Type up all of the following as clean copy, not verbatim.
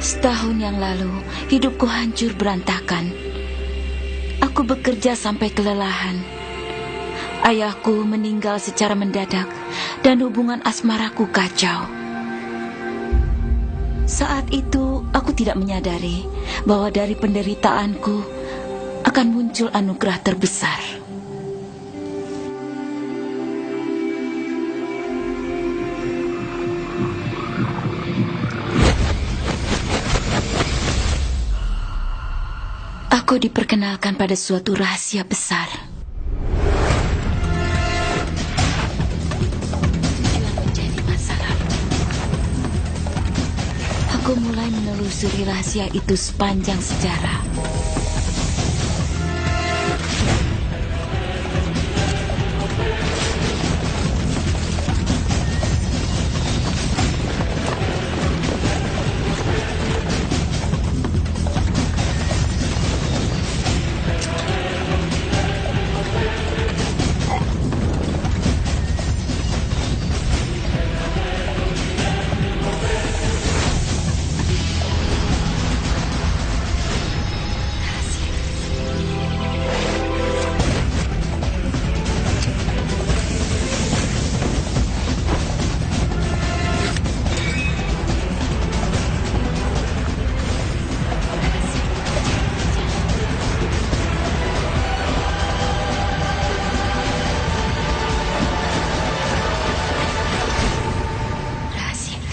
Setahun yang lalu, hidupku hancur berantakan. Aku bekerja sampai kelelahan. Ayahku meninggal secara mendadak dan hubungan asmaraku kacau. Saat itu, aku tidak menyadari bahwa dari penderitaanku akan muncul anugerah terbesar. Aku diperkenalkan pada suatu rahasia besar. Tujuan menjadi masa lalu. Aku mulai menelusuri rahasia itu sepanjang sejarah.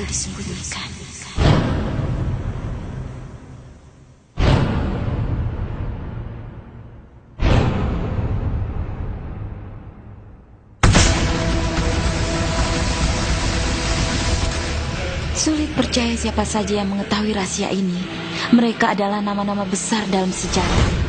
Disembunyikan. Sulit percaya siapa saja yang mengetahui rahasia ini. Mereka adalah nama-nama besar dalam sejarah.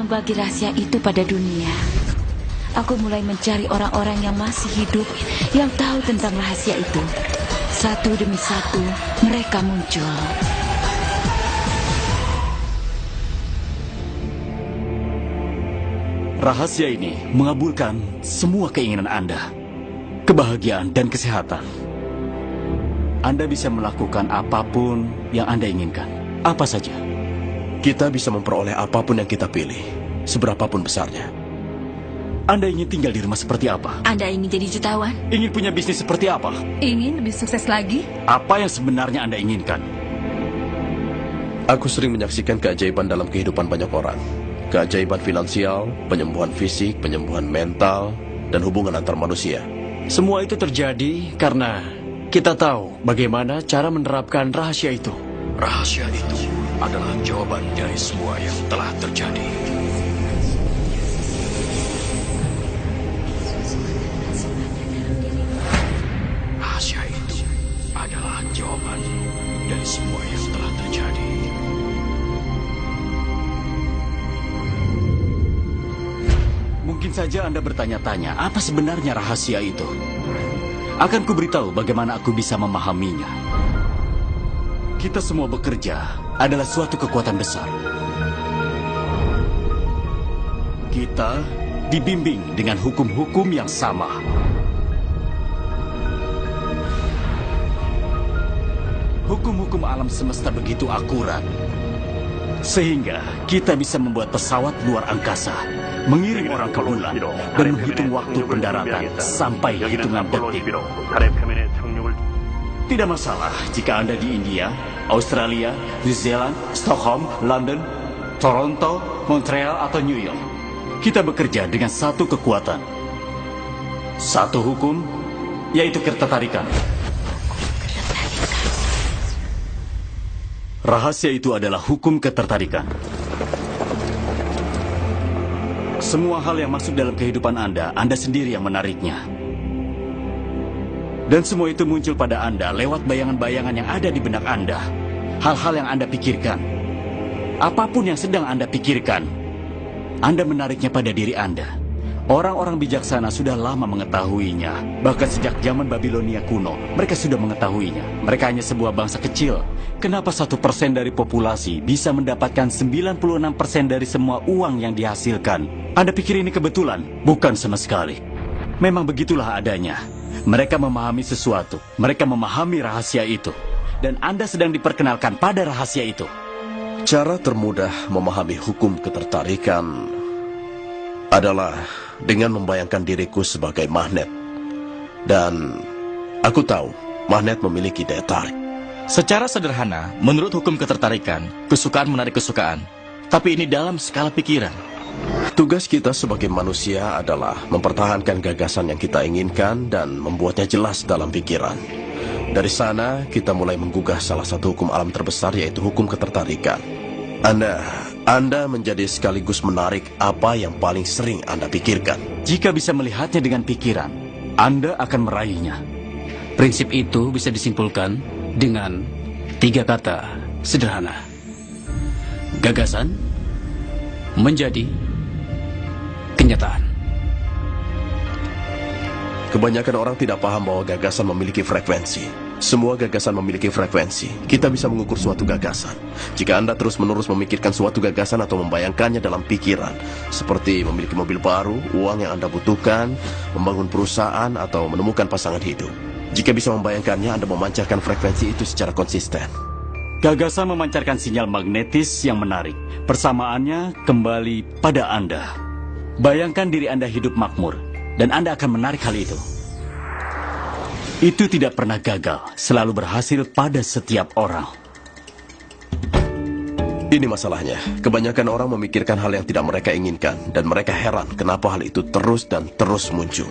Membagi rahasia itu pada dunia. Aku mulai mencari orang-orang yang masih hidup yang tahu tentang rahasia itu. Satu demi satu, mereka muncul. Rahasia ini mengabulkan semua keinginan Anda. Kebahagiaan dan kesehatan. Anda bisa melakukan apapun yang Anda inginkan. Apa saja. Kita bisa memperoleh apapun yang kita pilih, seberapapun besarnya. Anda ingin tinggal di rumah seperti apa? Anda ingin jadi jutawan? Ingin punya bisnis seperti apa? Ingin lebih sukses lagi? Apa yang sebenarnya Anda inginkan? Aku sering menyaksikan keajaiban dalam kehidupan banyak orang. Keajaiban finansial, penyembuhan fisik, penyembuhan mental, dan hubungan antar manusia. Semua itu terjadi karena kita tahu bagaimana cara menerapkan rahasia itu. Rahasia itu adalah jawaban dari semua yang telah terjadi. Rahasia itu adalah jawaban dari semua yang telah terjadi. Mungkin saja Anda bertanya-tanya, apa sebenarnya rahasia itu? Akan kuberitahu bagaimana aku bisa memahaminya. Kita semua bekerja adalah suatu kekuatan besar. Kita dibimbing dengan hukum-hukum yang sama. Hukum-hukum alam semesta begitu akurat, sehingga kita bisa membuat pesawat luar angkasa, mengirim orang ke bulan, dan menghitung waktu pendaratan sampai hitungan detik. Tidak masalah jika Anda di India, Australia, New Zealand, Stockholm, London, Toronto, Montreal, atau New York. Kita bekerja dengan satu kekuatan. Satu hukum, yaitu ketertarikan. Rahasia itu adalah hukum ketertarikan. Semua hal yang masuk dalam kehidupan Anda sendiri yang menariknya. Dan semua itu muncul pada Anda lewat bayangan-bayangan yang ada di benak Anda. Hal-hal yang Anda pikirkan. Apapun yang sedang Anda pikirkan, Anda menariknya pada diri Anda. Orang-orang bijaksana sudah lama mengetahuinya. Bahkan sejak zaman Babilonia kuno, mereka sudah mengetahuinya. Mereka hanya sebuah bangsa kecil. Kenapa 1% dari populasi bisa mendapatkan 96% dari semua uang yang dihasilkan? Anda pikir ini kebetulan? Bukan sama sekali. Memang begitulah adanya. Mereka memahami sesuatu. Mereka memahami rahasia itu. Dan Anda sedang diperkenalkan pada rahasia itu. Cara termudah memahami hukum ketertarikan adalah dengan membayangkan diriku sebagai magnet. Dan aku tahu magnet memiliki daya tarik. Secara sederhana, menurut hukum ketertarikan, kesukaan menarik kesukaan. Tapi ini dalam skala pikiran. Tugas kita sebagai manusia adalah mempertahankan gagasan yang kita inginkan dan membuatnya jelas dalam pikiran. Dari sana, kita mulai menggugah salah satu hukum alam terbesar, yaitu hukum ketertarikan. Anda menjadi sekaligus menarik apa yang paling sering Anda pikirkan. Jika bisa melihatnya dengan pikiran, Anda akan meraihnya. Prinsip itu bisa disimpulkan dengan 3 kata sederhana. Gagasan menjadi kenyataan. Kebanyakan orang tidak paham bahwa gagasan memiliki frekuensi. Semua gagasan memiliki frekuensi. Kita bisa mengukur suatu gagasan. Jika Anda terus-menerus memikirkan suatu gagasan atau membayangkannya dalam pikiran, seperti memiliki mobil baru, uang yang Anda butuhkan, membangun perusahaan, atau menemukan pasangan hidup. Jika bisa membayangkannya, Anda memancarkan frekuensi itu secara konsisten. Gagasan memancarkan sinyal magnetis yang menarik. Persamaannya kembali pada Anda. Bayangkan diri Anda hidup makmur, dan Anda akan menarik hal itu. Itu tidak pernah gagal, selalu berhasil pada setiap orang. Ini masalahnya. Kebanyakan orang memikirkan hal yang tidak mereka inginkan, dan mereka heran kenapa hal itu terus dan terus muncul.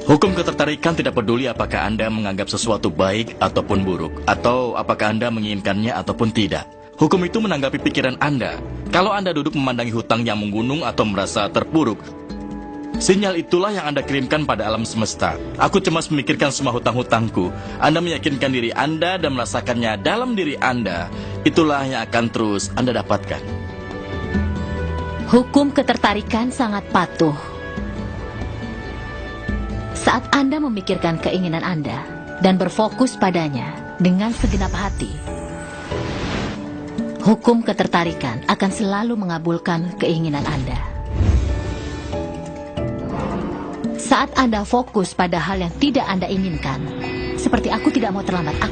Hukum ketertarikan tidak peduli apakah Anda menganggap sesuatu baik ataupun buruk, atau apakah Anda menginginkannya ataupun tidak. Hukum itu menanggapi pikiran Anda. Kalau Anda duduk memandangi hutang yang menggunung atau merasa terpuruk, sinyal itulah yang Anda kirimkan pada alam semesta. Aku cemas memikirkan semua hutang-hutangku. Anda meyakinkan diri Anda dan merasakannya dalam diri Anda. Itulah yang akan terus Anda dapatkan. Hukum ketertarikan sangat patuh. Saat Anda memikirkan keinginan Anda dan berfokus padanya dengan segenap hati, hukum ketertarikan akan selalu mengabulkan keinginan Anda. Saat Anda fokus pada hal yang tidak Anda inginkan, seperti aku tidak mau terlambat,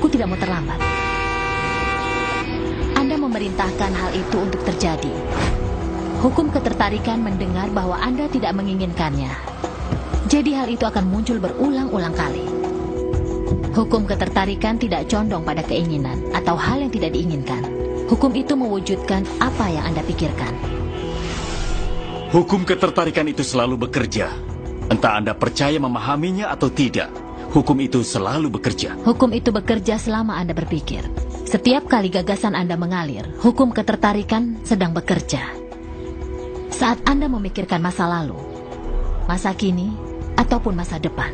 Anda memerintahkan hal itu untuk terjadi. Hukum ketertarikan mendengar bahwa Anda tidak menginginkannya. Jadi hal itu akan muncul berulang-ulang kali. Hukum ketertarikan tidak condong pada keinginan atau hal yang tidak diinginkan. Hukum itu mewujudkan apa yang Anda pikirkan. Hukum ketertarikan itu selalu bekerja. Entah Anda percaya memahaminya atau tidak, hukum itu selalu bekerja. Hukum itu bekerja selama Anda berpikir. Setiap kali gagasan Anda mengalir, hukum ketertarikan sedang bekerja. Saat Anda memikirkan masa lalu, masa kini, ataupun masa depan,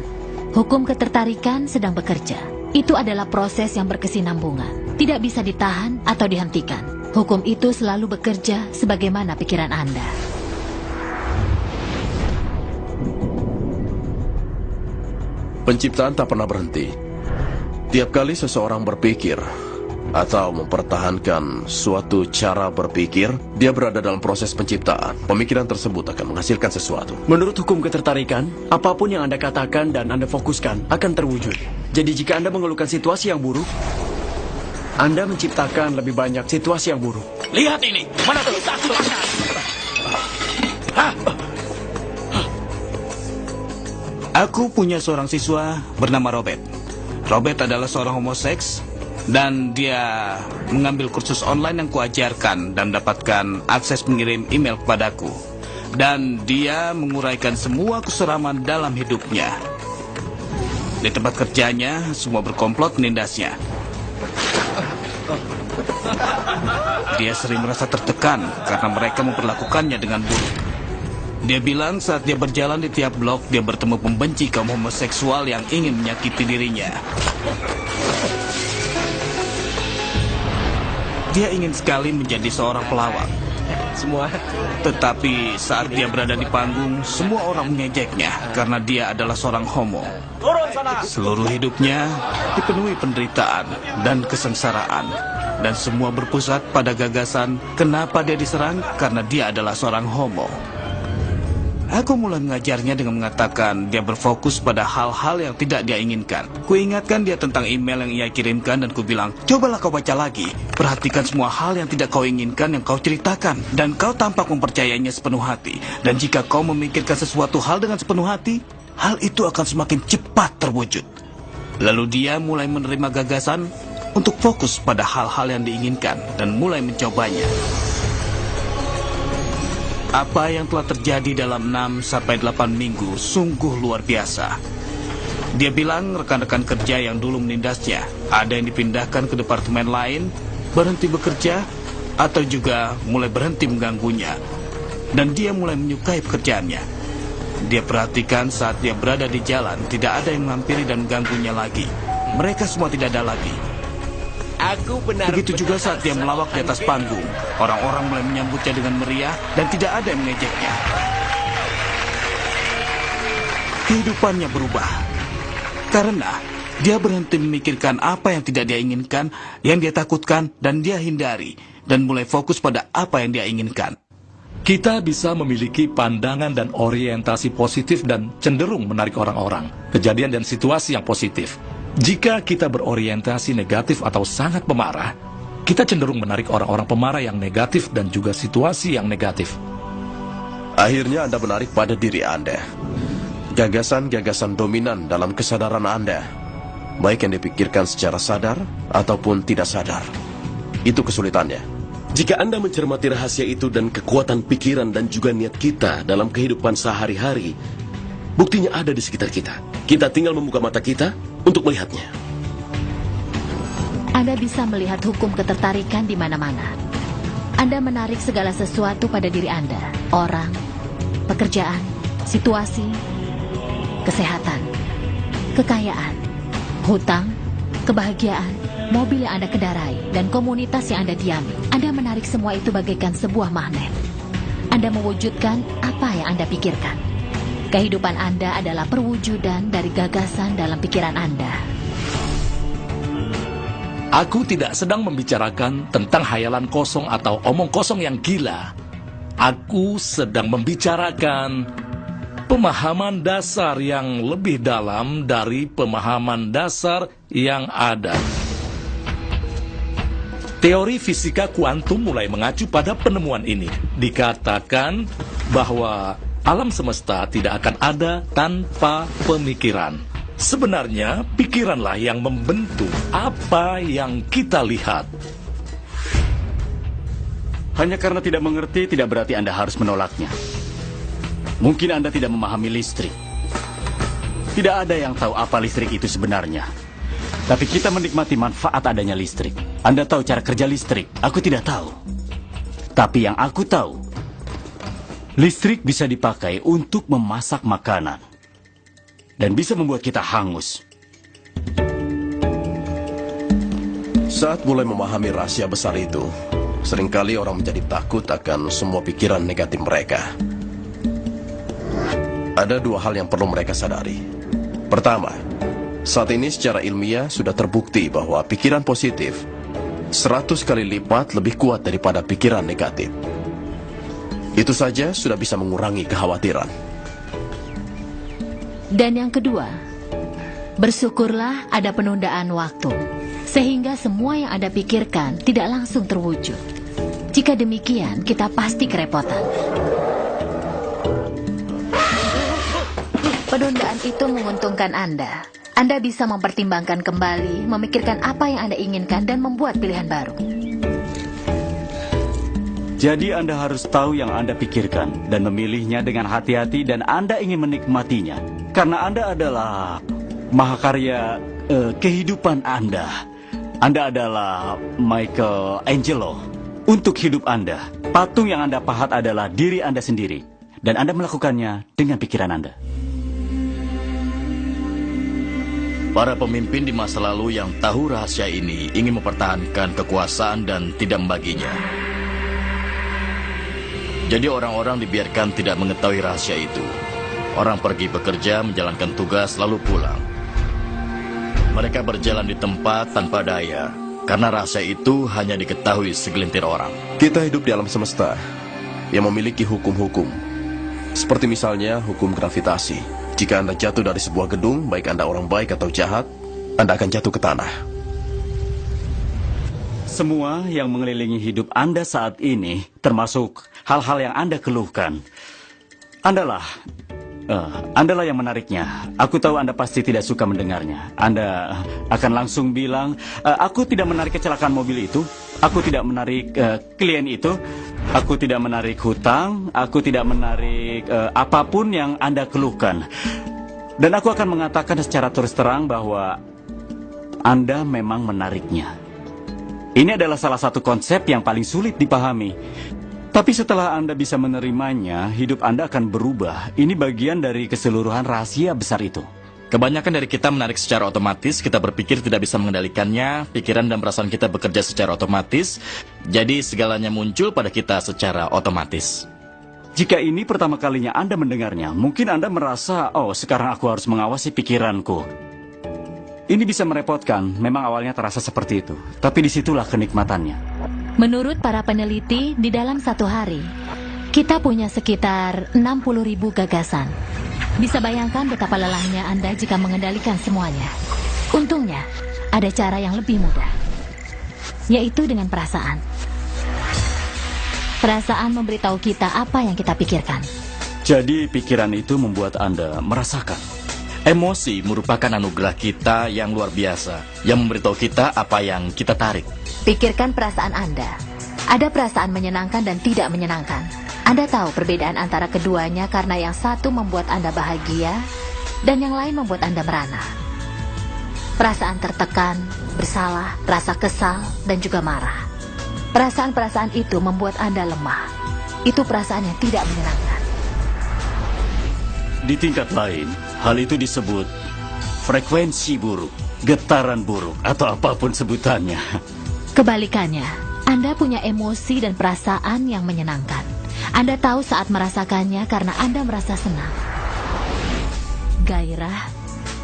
hukum ketertarikan sedang bekerja. Itu adalah proses yang berkesinambungan, tidak bisa ditahan atau dihentikan. Hukum itu selalu bekerja sebagaimana pikiran Anda. Penciptaan tak pernah berhenti. Tiap kali seseorang berpikir atau mempertahankan suatu cara berpikir, dia berada dalam proses penciptaan. Pemikiran tersebut akan menghasilkan sesuatu. Menurut hukum ketertarikan, apapun yang Anda katakan dan Anda fokuskan akan terwujud. Jadi jika Anda mengeluhkan situasi yang buruk, Anda menciptakan lebih banyak situasi yang buruk. Lihat ini, mana tuh? Satu langkah. Aku punya seorang siswa bernama Robert. Robert adalah seorang homoseks dan dia mengambil kursus online yang kuajarkan dan dapatkan akses mengirim email kepadaku. Dan dia menguraikan semua keseraman dalam hidupnya. Di tempat kerjanya, semua berkomplot menindasnya. Dia sering merasa tertekan karena mereka memperlakukannya dengan buruk. Dia bilang saat dia berjalan di tiap blok, dia bertemu pembenci kaum homoseksual yang ingin menyakiti dirinya. Dia ingin sekali menjadi seorang pelawak. Semua. Tetapi saat dia berada di panggung, semua orang mengejeknya karena dia adalah seorang homo. Seluruh hidupnya dipenuhi penderitaan dan kesengsaraan. Dan semua berpusat pada gagasan kenapa dia diserang karena dia adalah seorang homo. Aku mulai mengajarnya dengan mengatakan dia berfokus pada hal-hal yang tidak dia inginkan. Kuingatkan dia tentang email yang ia kirimkan dan kubilang, cobalah kau baca lagi. Perhatikan semua hal yang tidak kau inginkan yang kau ceritakan. Dan kau tampak mempercayainya sepenuh hati. Dan jika kau memikirkan sesuatu hal dengan sepenuh hati, hal itu akan semakin cepat terwujud. Lalu dia mulai menerima gagasan untuk fokus pada hal-hal yang diinginkan dan mulai mencobanya. Apa yang telah terjadi dalam 6-8 minggu sungguh luar biasa. Dia bilang rekan-rekan kerja yang dulu menindasnya, ada yang dipindahkan ke departemen lain, berhenti bekerja, atau juga mulai berhenti mengganggunya. Dan dia mulai menyukai pekerjaannya. Dia perhatikan saat dia berada di jalan, tidak ada yang menghampiri dan mengganggunya lagi. Mereka semua tidak ada lagi. Begitu juga saat dia melawak di atas panggung. Orang-orang mulai menyambutnya dengan meriah dan tidak ada yang mengejeknya. Kehidupannya berubah. Karena dia berhenti memikirkan apa yang tidak dia inginkan, yang dia takutkan dan dia hindari. Dan mulai fokus pada apa yang dia inginkan. Kita bisa memiliki pandangan dan orientasi positif dan cenderung menarik orang-orang, kejadian dan situasi yang positif. Jika kita berorientasi negatif atau sangat pemarah, kita cenderung menarik orang-orang pemarah yang negatif dan juga situasi yang negatif. Akhirnya Anda menarik pada diri Anda. Gagasan-gagasan dominan dalam kesadaran Anda, baik yang dipikirkan secara sadar ataupun tidak sadar. Itu kesulitannya. Jika Anda mencermati rahasia itu dan kekuatan pikiran dan juga niat kita dalam kehidupan sehari-hari, buktinya ada di sekitar kita. Kita tinggal membuka mata kita untuk melihatnya. Anda bisa melihat hukum ketertarikan di mana-mana. Anda menarik segala sesuatu pada diri Anda. Orang, pekerjaan, situasi, kesehatan, kekayaan, hutang, kebahagiaan, mobil yang Anda kendarai, dan komunitas yang Anda diami. Anda menarik semua itu bagaikan sebuah magnet. Anda mewujudkan apa yang Anda pikirkan. Kehidupan Anda adalah perwujudan dari gagasan dalam pikiran Anda. Aku tidak sedang membicarakan tentang hayalan kosong atau omong kosong yang gila. Aku sedang membicarakan pemahaman dasar yang lebih dalam dari pemahaman dasar yang ada. Teori fisika kuantum mulai mengacu pada penemuan ini. Dikatakan bahwa alam semesta tidak akan ada tanpa pemikiran. Sebenarnya, pikiranlah yang membentuk apa yang kita lihat. Hanya karena tidak mengerti, tidak berarti Anda harus menolaknya. Mungkin Anda tidak memahami listrik. Tidak ada yang tahu apa listrik itu sebenarnya. Tapi kita menikmati manfaat adanya listrik. Anda tahu cara kerja listrik, aku tidak tahu. Tapi yang aku tahu, listrik bisa dipakai untuk memasak makanan. Dan bisa membuat kita hangus. Saat mulai memahami rahasia besar itu, seringkali orang menjadi takut akan semua pikiran negatif mereka. Ada dua hal yang perlu mereka sadari. Pertama, saat ini secara ilmiah sudah terbukti bahwa pikiran positif 100 kali lipat lebih kuat daripada pikiran negatif. Itu saja sudah bisa mengurangi kekhawatiran. Dan yang kedua, bersyukurlah ada penundaan waktu, sehingga semua yang Anda pikirkan tidak langsung terwujud. Jika demikian, kita pasti kerepotan. Penundaan itu menguntungkan Anda. Anda bisa mempertimbangkan kembali, memikirkan apa yang Anda inginkan, dan membuat pilihan baru. Jadi Anda harus tahu yang Anda pikirkan dan memilihnya dengan hati-hati dan Anda ingin menikmatinya. Karena Anda adalah mahakarya kehidupan Anda. Anda adalah Michelangelo untuk hidup Anda. Patung yang Anda pahat adalah diri Anda sendiri. Dan Anda melakukannya dengan pikiran Anda. Para pemimpin di masa lalu yang tahu rahasia ini ingin mempertahankan kekuasaan dan tidak membaginya. Jadi orang-orang dibiarkan tidak mengetahui rahasia itu. Orang pergi bekerja, menjalankan tugas, lalu pulang. Mereka berjalan di tempat tanpa daya, karena rahasia itu hanya diketahui segelintir orang. Kita hidup di alam semesta yang memiliki hukum-hukum. Seperti misalnya hukum gravitasi. Jika Anda jatuh dari sebuah gedung, baik Anda orang baik atau jahat, Anda akan jatuh ke tanah. Semua yang mengelilingi hidup Anda saat ini, termasuk hal-hal yang Anda keluhkan, Andalah yang menariknya. Aku tahu Anda pasti tidak suka mendengarnya. Anda akan langsung bilang, aku tidak menarik kecelakaan mobil itu, aku tidak menarik klien itu, aku tidak menarik hutang, aku tidak menarik apapun yang Anda keluhkan. Dan aku akan mengatakan secara terus terang bahwa Anda memang menariknya. Ini adalah salah satu konsep yang paling sulit dipahami. Tapi setelah Anda bisa menerimanya, hidup Anda akan berubah. Ini bagian dari keseluruhan rahasia besar itu. Kebanyakan dari kita menarik secara otomatis, kita berpikir tidak bisa mengendalikannya, pikiran dan perasaan kita bekerja secara otomatis, jadi segalanya muncul pada kita secara otomatis. Jika ini pertama kalinya Anda mendengarnya, mungkin Anda merasa, oh sekarang aku harus mengawasi pikiranku. Ini bisa merepotkan, memang awalnya terasa seperti itu. Tapi disitulah kenikmatannya. Menurut para peneliti, di dalam satu hari, kita punya sekitar 60.000 gagasan. Bisa bayangkan betapa lelahnya Anda jika mengendalikan semuanya. Untungnya, ada cara yang lebih mudah, yaitu dengan perasaan. Perasaan memberitahu kita apa yang kita pikirkan. Jadi pikiran itu membuat Anda merasakan. Emosi merupakan anugerah kita yang luar biasa, yang memberitahu kita apa yang kita tarik. Pikirkan perasaan Anda. Ada perasaan menyenangkan dan tidak menyenangkan. Anda tahu perbedaan antara keduanya karena yang satu membuat Anda bahagia dan yang lain membuat Anda merana. Perasaan tertekan, bersalah, rasa kesal, dan juga marah. Perasaan-perasaan itu membuat Anda lemah. Itu perasaan yang tidak menyenangkan. Di tingkat lain, hal itu disebut frekuensi buruk, getaran buruk, atau apapun sebutannya. Kebalikannya, Anda punya emosi dan perasaan yang menyenangkan. Anda tahu saat merasakannya karena Anda merasa senang. Gairah,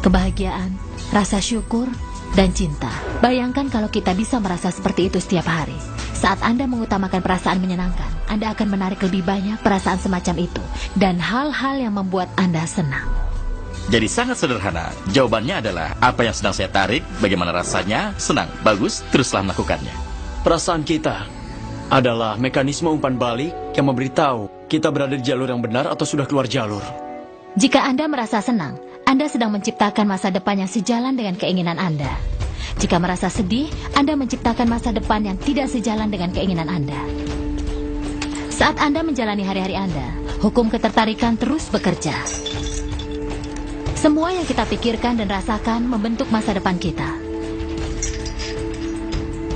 kebahagiaan, rasa syukur, dan cinta. Bayangkan kalau kita bisa merasa seperti itu setiap hari. Saat Anda mengutamakan perasaan menyenangkan, Anda akan menarik lebih banyak perasaan semacam itu dan hal-hal yang membuat Anda senang. Jadi sangat sederhana. Jawabannya adalah apa yang sedang saya tarik, bagaimana rasanya, senang, bagus, teruslah melakukannya. Perasaan kita adalah mekanisme umpan balik yang memberitahu kita berada di jalur yang benar atau sudah keluar jalur. Jika Anda merasa senang, Anda sedang menciptakan masa depan yang sejalan dengan keinginan Anda. Jika merasa sedih, Anda menciptakan masa depan yang tidak sejalan dengan keinginan Anda. Saat Anda menjalani hari-hari Anda, hukum ketertarikan terus bekerja. Semua yang kita pikirkan dan rasakan membentuk masa depan kita.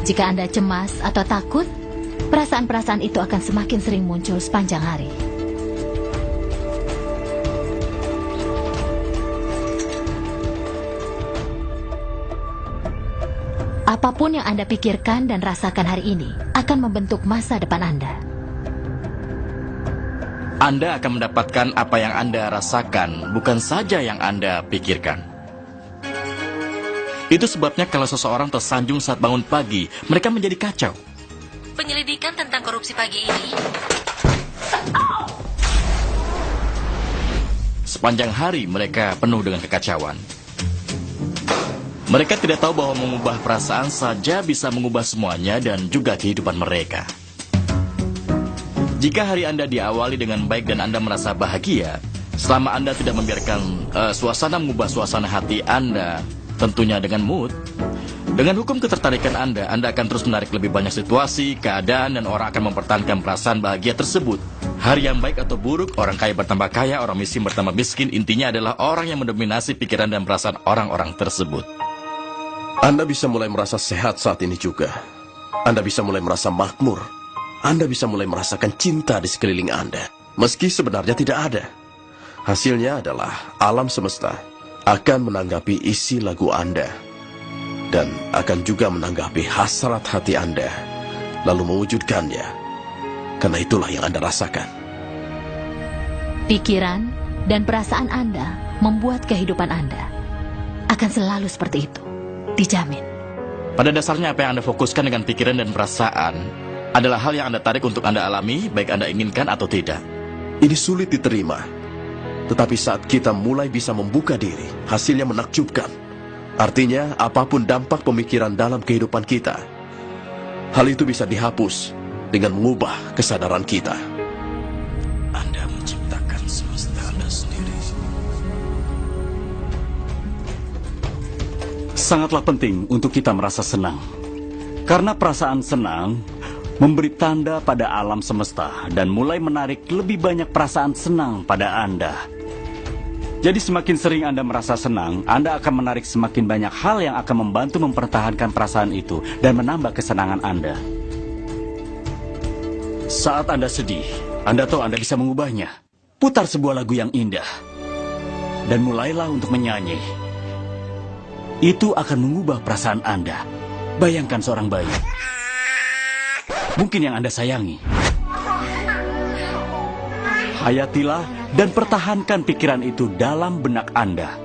Jika Anda cemas atau takut, perasaan-perasaan itu akan semakin sering muncul sepanjang hari. Apapun yang Anda pikirkan dan rasakan hari ini akan membentuk masa depan Anda. Anda akan mendapatkan apa yang Anda rasakan, bukan saja yang Anda pikirkan. Itu sebabnya kalau seseorang tersanjung saat bangun pagi, mereka menjadi kacau. Penyelidikan tentang korupsi pagi ini. Sepanjang hari mereka penuh dengan kekacauan. Mereka tidak tahu bahwa mengubah perasaan saja bisa mengubah semuanya dan juga kehidupan mereka. Jika hari Anda diawali dengan baik dan Anda merasa bahagia, selama Anda tidak membiarkan suasana mengubah suasana hati Anda, tentunya dengan mood, dengan hukum ketertarikan Anda akan terus menarik lebih banyak situasi, keadaan, dan orang akan mempertahankan perasaan bahagia tersebut. Hari yang baik atau buruk, orang kaya bertambah kaya, orang miskin bertambah miskin, intinya adalah orang yang mendominasi pikiran dan perasaan orang-orang tersebut. Anda bisa mulai merasa sehat saat ini juga. Anda bisa mulai merasa makmur. Anda bisa mulai merasakan cinta di sekeliling Anda, meski sebenarnya tidak ada. Hasilnya adalah alam semesta akan menanggapi isi lagu Anda dan akan juga menanggapi hasrat hati Anda, lalu mewujudkannya. Karena itulah yang Anda rasakan. pikiran, dan perasaan Anda membuat kehidupan Anda akan selalu seperti itu. Dijamin. Pada dasarnya apa yang Anda fokuskan dengan pikiran dan perasaan adalah hal yang Anda tarik untuk Anda alami, baik Anda inginkan atau tidak. Ini sulit diterima. Tetapi saat kita mulai bisa membuka diri, hasilnya menakjubkan. Artinya, apapun dampak pemikiran dalam kehidupan kita, hal itu bisa dihapus dengan mengubah kesadaran kita. Anda menciptakan semesta Anda sendiri. Sangatlah penting untuk kita merasa senang. Karena perasaan senang memberi tanda pada alam semesta dan mulai menarik lebih banyak perasaan senang pada Anda. Jadi semakin sering Anda merasa senang, Anda akan menarik semakin banyak hal yang akan membantu mempertahankan perasaan itu dan menambah kesenangan Anda. Saat Anda sedih, Anda tahu Anda bisa mengubahnya. Putar sebuah lagu yang indah dan mulailah untuk menyanyi. Itu akan mengubah perasaan Anda. Bayangkan seorang bayi, mungkin yang Anda sayangi. Hayatilah dan pertahankan pikiran itu dalam benak Anda.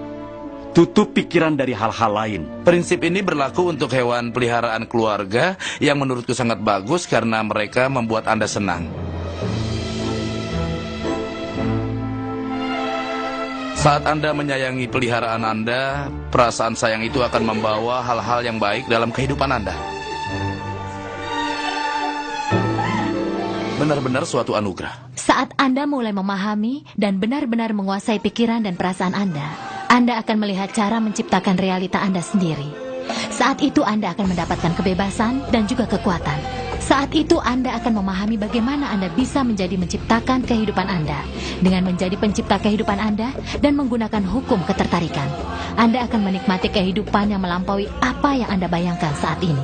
Tutup pikiran dari hal-hal lain. Prinsip ini berlaku untuk hewan peliharaan keluarga yang menurutku sangat bagus karena mereka membuat Anda senang. Saat Anda menyayangi peliharaan Anda, perasaan sayang itu akan membawa hal-hal yang baik dalam kehidupan Anda. Benar-benar suatu anugerah. Saat Anda mulai memahami dan benar-benar menguasai pikiran dan perasaan Anda akan melihat cara menciptakan realita Anda sendiri. Saat itu Anda akan mendapatkan kebebasan dan juga kekuatan. Saat itu Anda akan memahami bagaimana Anda bisa menjadi menciptakan kehidupan Anda dengan menjadi pencipta kehidupan Anda dan menggunakan hukum ketertarikan. Anda akan menikmati kehidupan yang melampaui apa yang Anda bayangkan saat ini.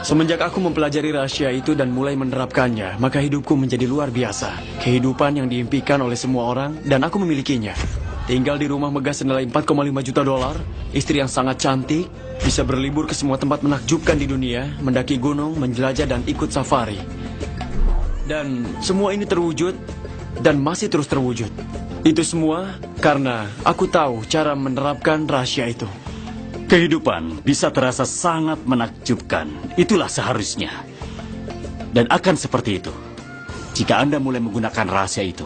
Semenjak aku mempelajari rahasia itu dan mulai menerapkannya, maka hidupku menjadi luar biasa. Kehidupan yang diimpikan oleh semua orang dan aku memilikinya. Tinggal di rumah megah senilai 4,5 juta dolar, istri yang sangat cantik, bisa berlibur ke semua tempat menakjubkan di dunia, mendaki gunung, menjelajah dan ikut safari. Dan semua ini terwujud dan masih terus terwujud. Itu semua karena aku tahu cara menerapkan rahasia itu. Kehidupan bisa terasa sangat menakjubkan. Itulah seharusnya. Dan akan seperti itu jika Anda mulai menggunakan rahasia itu.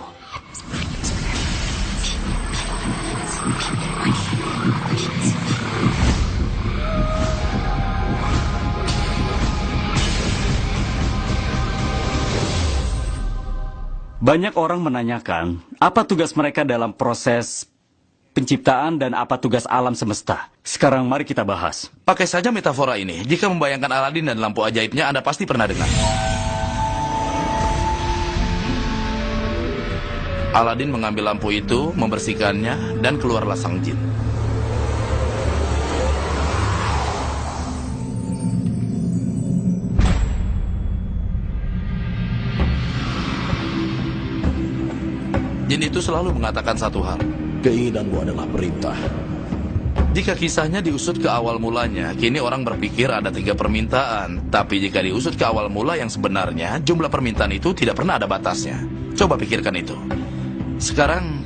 Banyak orang menanyakan apa tugas mereka dalam proses penciptaan dan apa tugas alam semesta. Sekarang mari kita bahas. Pakai saja metafora ini. Jika membayangkan Aladin dan lampu ajaibnya, Anda pasti pernah dengar. Aladin mengambil lampu itu, membersihkannya, dan keluarlah sang jin. Jin itu selalu mengatakan satu hal. Keinginanmu adalah perintah. Jika kisahnya diusut ke awal mulanya, kini orang berpikir ada 3 permintaan. Tapi jika diusut ke awal mula yang sebenarnya, jumlah permintaan itu tidak pernah ada batasnya. Coba pikirkan itu. Sekarang,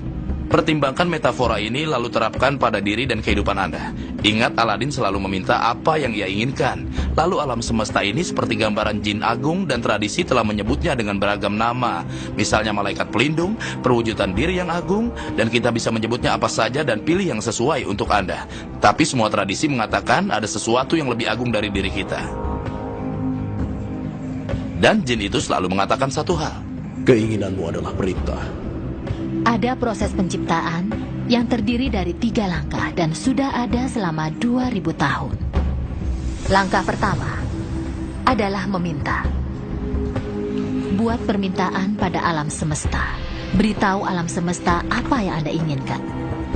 pertimbangkan metafora ini lalu terapkan pada diri dan kehidupan Anda. Ingat, Aladin selalu meminta apa yang ia inginkan. Lalu alam semesta ini seperti gambaran jin agung dan tradisi telah menyebutnya dengan beragam nama. Misalnya malaikat pelindung, perwujudan diri yang agung, dan kita bisa menyebutnya apa saja dan pilih yang sesuai untuk Anda. Tapi semua tradisi mengatakan ada sesuatu yang lebih agung dari diri kita. Dan jin itu selalu mengatakan satu hal. Keinginanmu adalah perintah. Ada proses penciptaan yang terdiri dari 3 langkah dan sudah ada selama 2000 tahun. Langkah pertama adalah meminta. Buat permintaan pada alam semesta. Beritahu alam semesta apa yang Anda inginkan.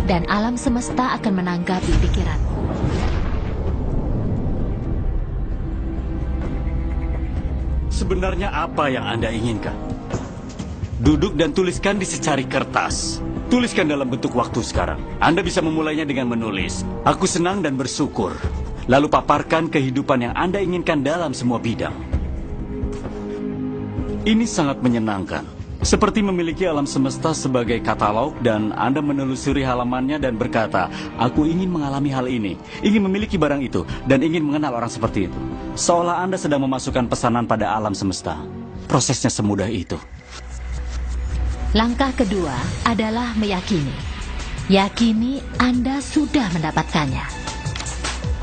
Dan alam semesta akan menanggapi pikiranmu. Sebenarnya apa yang Anda inginkan? Duduk dan tuliskan di secari kertas. Tuliskan dalam bentuk waktu sekarang. Anda bisa memulainya dengan menulis, "Aku senang dan bersyukur." Lalu paparkan kehidupan yang Anda inginkan dalam semua bidang. Ini sangat menyenangkan. Seperti memiliki alam semesta sebagai katalog dan Anda menelusuri halamannya dan berkata, aku ingin mengalami hal ini, ingin memiliki barang itu, dan ingin mengenal orang seperti itu. Seolah Anda sedang memasukkan pesanan pada alam semesta. Prosesnya semudah itu. Langkah kedua adalah meyakini. Yakini Anda sudah mendapatkannya.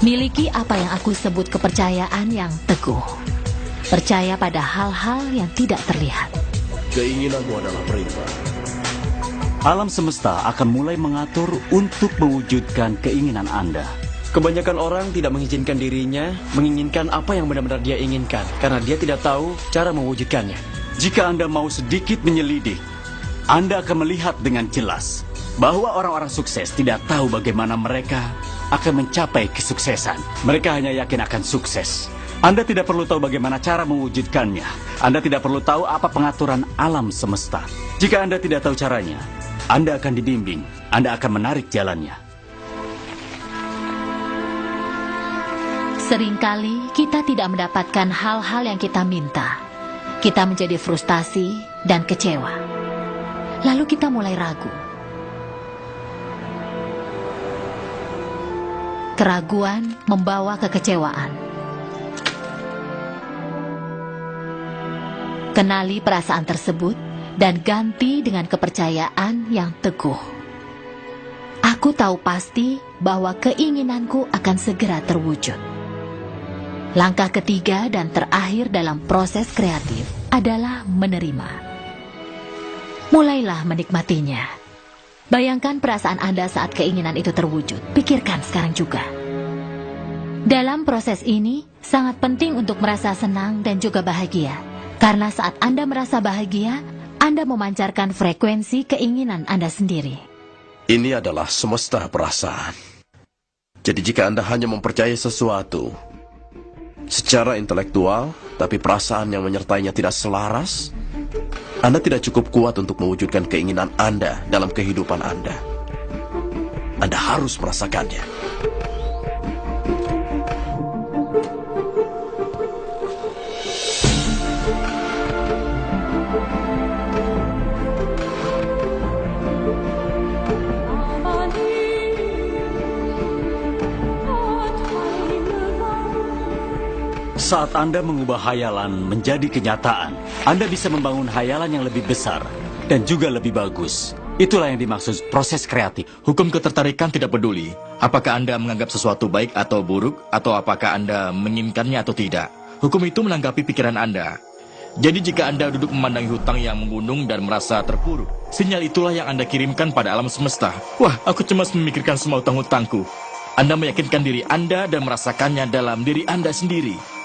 Miliki apa yang aku sebut kepercayaan yang teguh. Percaya pada hal-hal yang tidak terlihat. Keinginanmu adalah perintah. Alam semesta akan mulai mengatur untuk mewujudkan keinginan Anda. Kebanyakan orang tidak mengizinkan dirinya menginginkan apa yang benar-benar dia inginkan karena dia tidak tahu cara mewujudkannya. Jika Anda mau sedikit menyelidik, Anda akan melihat dengan jelas bahwa orang-orang sukses tidak tahu bagaimana mereka akan mencapai kesuksesan. Mereka hanya yakin akan sukses. Anda tidak perlu tahu bagaimana cara mewujudkannya. Anda tidak perlu tahu apa pengaturan alam semesta. Jika Anda tidak tahu caranya, Anda akan dibimbing. Anda akan menarik jalannya. Seringkali kita tidak mendapatkan hal-hal yang kita minta. Kita menjadi frustasi dan kecewa. Lalu kita mulai ragu. Keraguan membawa kekecewaan. Kenali perasaan tersebut dan ganti dengan kepercayaan yang teguh. Aku tahu pasti bahwa keinginanku akan segera terwujud. Langkah ketiga dan terakhir dalam proses kreatif adalah menerima. Mulailah menikmatinya. Bayangkan perasaan Anda saat keinginan itu terwujud. Pikirkan sekarang juga. Dalam proses ini, sangat penting untuk merasa senang dan juga bahagia. Karena saat Anda merasa bahagia, Anda memancarkan frekuensi keinginan Anda sendiri. Ini adalah semesta perasaan. Jadi jika Anda hanya mempercayai sesuatu secara intelektual, tapi perasaan yang menyertainya tidak selaras, Anda tidak cukup kuat untuk mewujudkan keinginan Anda dalam kehidupan Anda. Anda harus merasakannya. Saat Anda mengubah hayalan menjadi kenyataan, Anda bisa membangun hayalan yang lebih besar dan juga lebih bagus. Itulah yang dimaksud proses kreatif. Hukum ketertarikan tidak peduli apakah Anda menganggap sesuatu baik atau buruk, atau apakah Anda menginginkannya atau tidak. Hukum itu menanggapi pikiran Anda. Jadi jika Anda duduk memandangi hutang yang menggunung dan merasa terpuruk, sinyal itulah yang Anda kirimkan pada alam semesta. Wah, aku cemas memikirkan semua hutang-hutangku. Anda meyakinkan diri Anda dan merasakannya dalam diri Anda sendiri.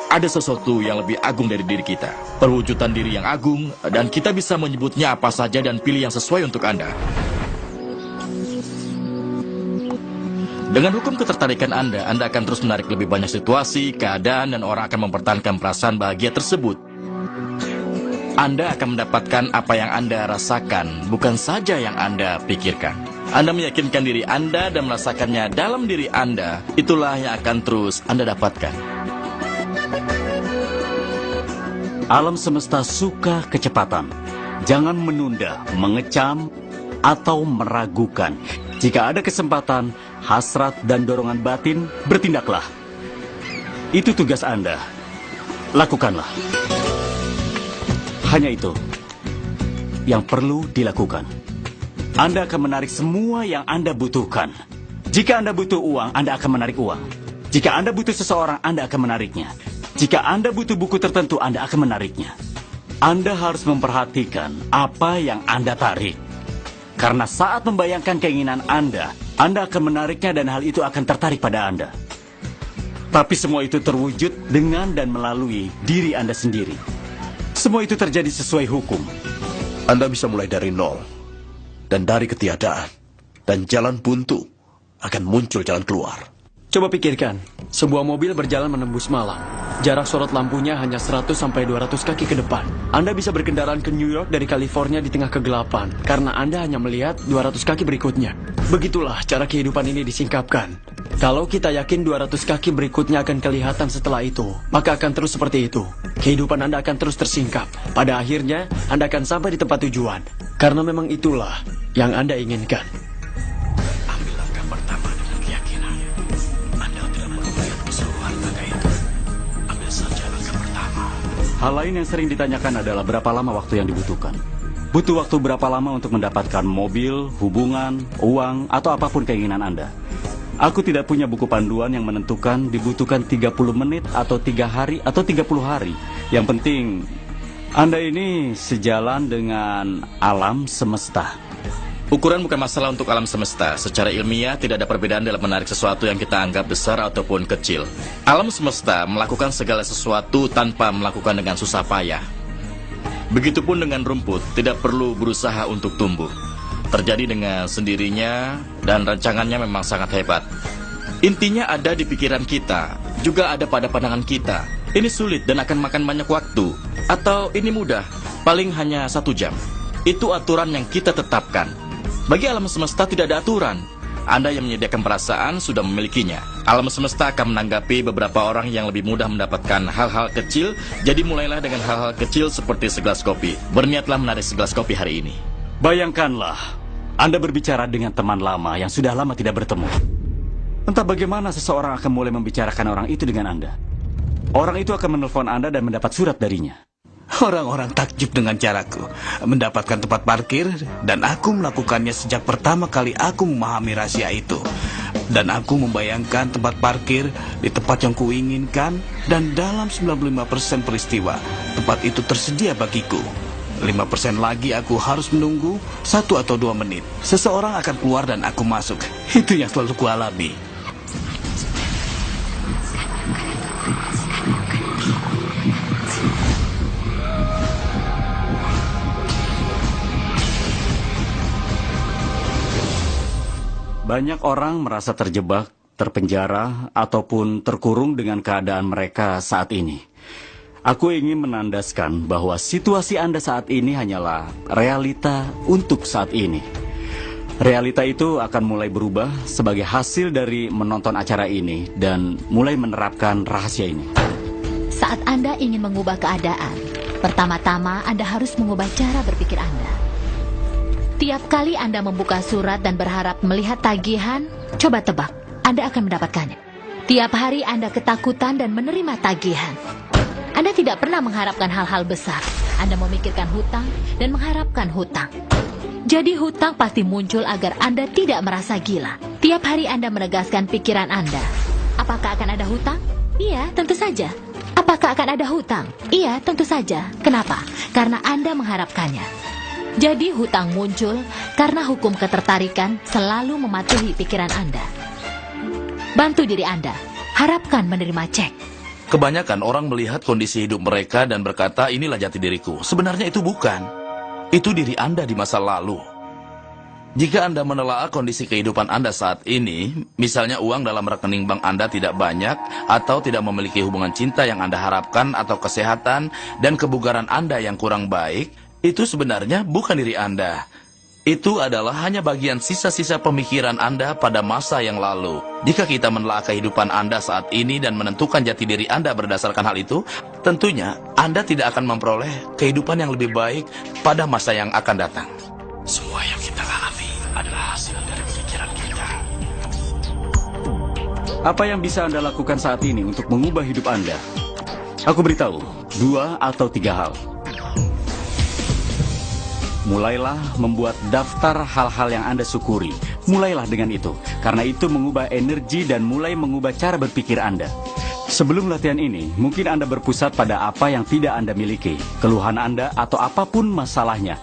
Ada sesuatu yang lebih agung dari diri kita, perwujudan diri yang agung, dan kita bisa menyebutnya apa saja dan pilih yang sesuai untuk Anda. Dengan hukum ketertarikan Anda akan terus menarik lebih banyak situasi, keadaan, dan orang akan mempertahankan perasaan bahagia tersebut. Anda akan mendapatkan apa yang Anda rasakan, bukan saja yang Anda pikirkan. Anda meyakinkan diri Anda dan merasakannya dalam diri Anda, itulah yang akan terus Anda dapatkan. Alam semesta suka kecepatan. Jangan menunda, mengecam, atau meragukan. Jika ada kesempatan, hasrat dan dorongan batin, bertindaklah. Itu tugas Anda. Lakukanlah. Hanya itu yang perlu dilakukan. Anda akan menarik semua yang Anda butuhkan. Jika Anda butuh uang, Anda akan menarik uang. Jika Anda butuh seseorang, Anda akan menariknya. Jika Anda butuh buku tertentu, Anda akan menariknya. Anda harus memperhatikan apa yang Anda tarik. Karena saat membayangkan keinginan Anda akan menariknya dan hal itu akan tertarik pada Anda. Tapi semua itu terwujud dengan dan melalui diri Anda sendiri. Semua itu terjadi sesuai hukum. Anda bisa mulai dari nol dan dari ketiadaan. Dan jalan buntu akan muncul jalan keluar. Coba pikirkan, sebuah mobil berjalan menembus malam. Jarak sorot lampunya hanya 100 sampai 200 kaki ke depan. Anda bisa berkendaraan ke New York dari California di tengah kegelapan, karena Anda hanya melihat 200 kaki berikutnya. Begitulah cara kehidupan ini disingkapkan. Kalau kita yakin 200 kaki berikutnya akan kelihatan setelah itu, maka akan terus seperti itu. Kehidupan Anda akan terus tersingkap. Pada akhirnya, Anda akan sampai di tempat tujuan. Karena memang itulah yang Anda inginkan. Ambil langkah pertama dengan keyakinan. Anda tidak perlu melihat keseluruhan tangga itu. Ambil saja langkah pertama. Hal lain yang sering ditanyakan adalah berapa lama waktu yang dibutuhkan. Butuh waktu berapa lama untuk mendapatkan mobil, hubungan, uang, atau apapun keinginan Anda. Aku tidak punya buku panduan yang menentukan dibutuhkan 30 menit atau 3 hari atau 30 hari. Yang penting, Anda ini sejalan dengan alam semesta. Ukuran bukan masalah untuk alam semesta. Secara ilmiah tidak ada perbedaan dalam menarik sesuatu yang kita anggap besar ataupun kecil. Alam semesta melakukan segala sesuatu tanpa melakukan dengan susah payah. Begitupun dengan rumput, tidak perlu berusaha untuk tumbuh. Terjadi dengan sendirinya dan rancangannya memang sangat hebat. Intinya ada di pikiran kita, juga ada pada pandangan kita. Ini sulit dan akan makan banyak waktu. Atau ini mudah, paling hanya 1 jam. Itu aturan yang kita tetapkan. Bagi alam semesta tidak ada aturan. Anda yang menyediakan perasaan sudah memilikinya. Alam semesta akan menanggapi beberapa orang yang lebih mudah mendapatkan hal-hal kecil. Jadi mulailah dengan hal-hal kecil seperti segelas kopi. Berniatlah menarik segelas kopi hari ini. Bayangkanlah, Anda berbicara dengan teman lama yang sudah lama tidak bertemu. Entah bagaimana seseorang akan mulai membicarakan orang itu dengan Anda. Orang itu akan menelpon Anda dan mendapat surat darinya. Orang-orang takjub dengan caraku mendapatkan tempat parkir, dan aku melakukannya sejak pertama kali aku memahami rahasia itu. Dan aku membayangkan tempat parkir di tempat yang kuinginkan, dan dalam 95% peristiwa, tempat itu tersedia bagiku. 5% lagi aku harus menunggu 1 atau 2 menit. Seseorang akan keluar dan aku masuk. Itu yang selalu kualami. Banyak orang merasa terjebak, terpenjara, ataupun terkurung dengan keadaan mereka saat ini. Aku ingin menandaskan bahwa situasi Anda saat ini hanyalah realita untuk saat ini. Realita itu akan mulai berubah sebagai hasil dari menonton acara ini dan mulai menerapkan rahasia ini. Saat Anda ingin mengubah keadaan, pertama-tama Anda harus mengubah cara berpikir Anda. Tiap kali Anda membuka surat dan berharap melihat tagihan, coba tebak, Anda akan mendapatkannya. Tiap hari Anda ketakutan dan menerima tagihan. Anda tidak pernah mengharapkan hal-hal besar. Anda memikirkan hutang dan mengharapkan hutang. Jadi hutang pasti muncul agar Anda tidak merasa gila. Tiap hari Anda menegaskan pikiran Anda. Apakah akan ada hutang? Iya, tentu saja. Apakah akan ada hutang? Iya, tentu saja. Kenapa? Karena Anda mengharapkannya. Jadi hutang muncul karena hukum ketertarikan selalu mematuhi pikiran Anda. Bantu diri Anda. Harapkan menerima cek. Kebanyakan orang melihat kondisi hidup mereka dan berkata, inilah jati diriku. Sebenarnya itu bukan. Itu diri Anda di masa lalu. Jika Anda menelaah kondisi kehidupan Anda saat ini, misalnya uang dalam rekening bank Anda tidak banyak, atau tidak memiliki hubungan cinta yang Anda harapkan, atau kesehatan dan kebugaran Anda yang kurang baik, itu sebenarnya bukan diri Anda. Itu adalah hanya bagian sisa-sisa pemikiran Anda pada masa yang lalu. Jika kita menelaah kehidupan Anda saat ini dan menentukan jati diri Anda berdasarkan hal itu, tentunya Anda tidak akan memperoleh kehidupan yang lebih baik pada masa yang akan datang. Semua yang kita alami adalah hasil dari pikiran kita. Apa yang bisa Anda lakukan saat ini untuk mengubah hidup Anda? Aku beritahu, 2 atau 3 hal. Mulailah membuat daftar hal-hal yang Anda syukuri. Mulailah dengan itu, karena itu mengubah energi dan mulai mengubah cara berpikir Anda. Sebelum latihan ini, mungkin Anda berpusat pada apa yang tidak Anda miliki, keluhan Anda atau apapun masalahnya.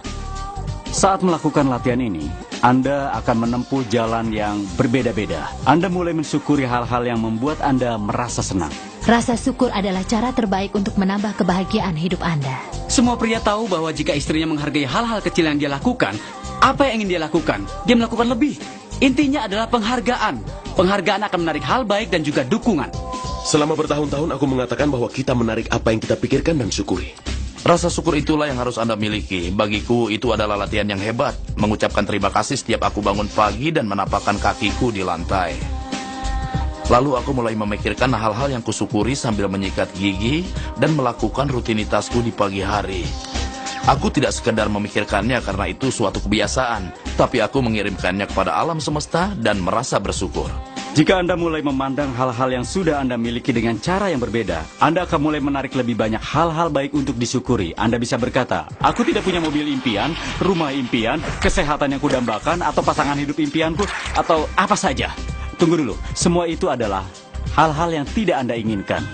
Saat melakukan latihan ini, Anda akan menempuh jalan yang berbeda-beda. Anda mulai mensyukuri hal-hal yang membuat Anda merasa senang. Rasa syukur adalah cara terbaik untuk menambah kebahagiaan hidup Anda. Semua pria tahu bahwa jika istrinya menghargai hal-hal kecil yang dia lakukan, apa yang ingin dia lakukan? Dia melakukan lebih. Intinya adalah penghargaan. Penghargaan akan menarik hal baik dan juga dukungan. Selama bertahun-tahun aku mengatakan bahwa kita menarik apa yang kita pikirkan dan syukuri. Rasa syukur itulah yang harus Anda miliki. Bagiku itu adalah latihan yang hebat. Mengucapkan terima kasih setiap aku bangun pagi dan menapakkan kakiku di lantai. Lalu aku mulai memikirkan hal-hal yang kusyukuri sambil menyikat gigi dan melakukan rutinitasku di pagi hari. Aku tidak sekedar memikirkannya karena itu suatu kebiasaan, tapi aku mengirimkannya kepada alam semesta dan merasa bersyukur. Jika Anda mulai memandang hal-hal yang sudah Anda miliki dengan cara yang berbeda, Anda akan mulai menarik lebih banyak hal-hal baik untuk disyukuri. Anda bisa berkata, aku tidak punya mobil impian, rumah impian, kesehatan yang kudambakan, atau pasangan hidup impianku, atau apa saja. Tunggu dulu, semua itu adalah hal-hal yang tidak Anda inginkan.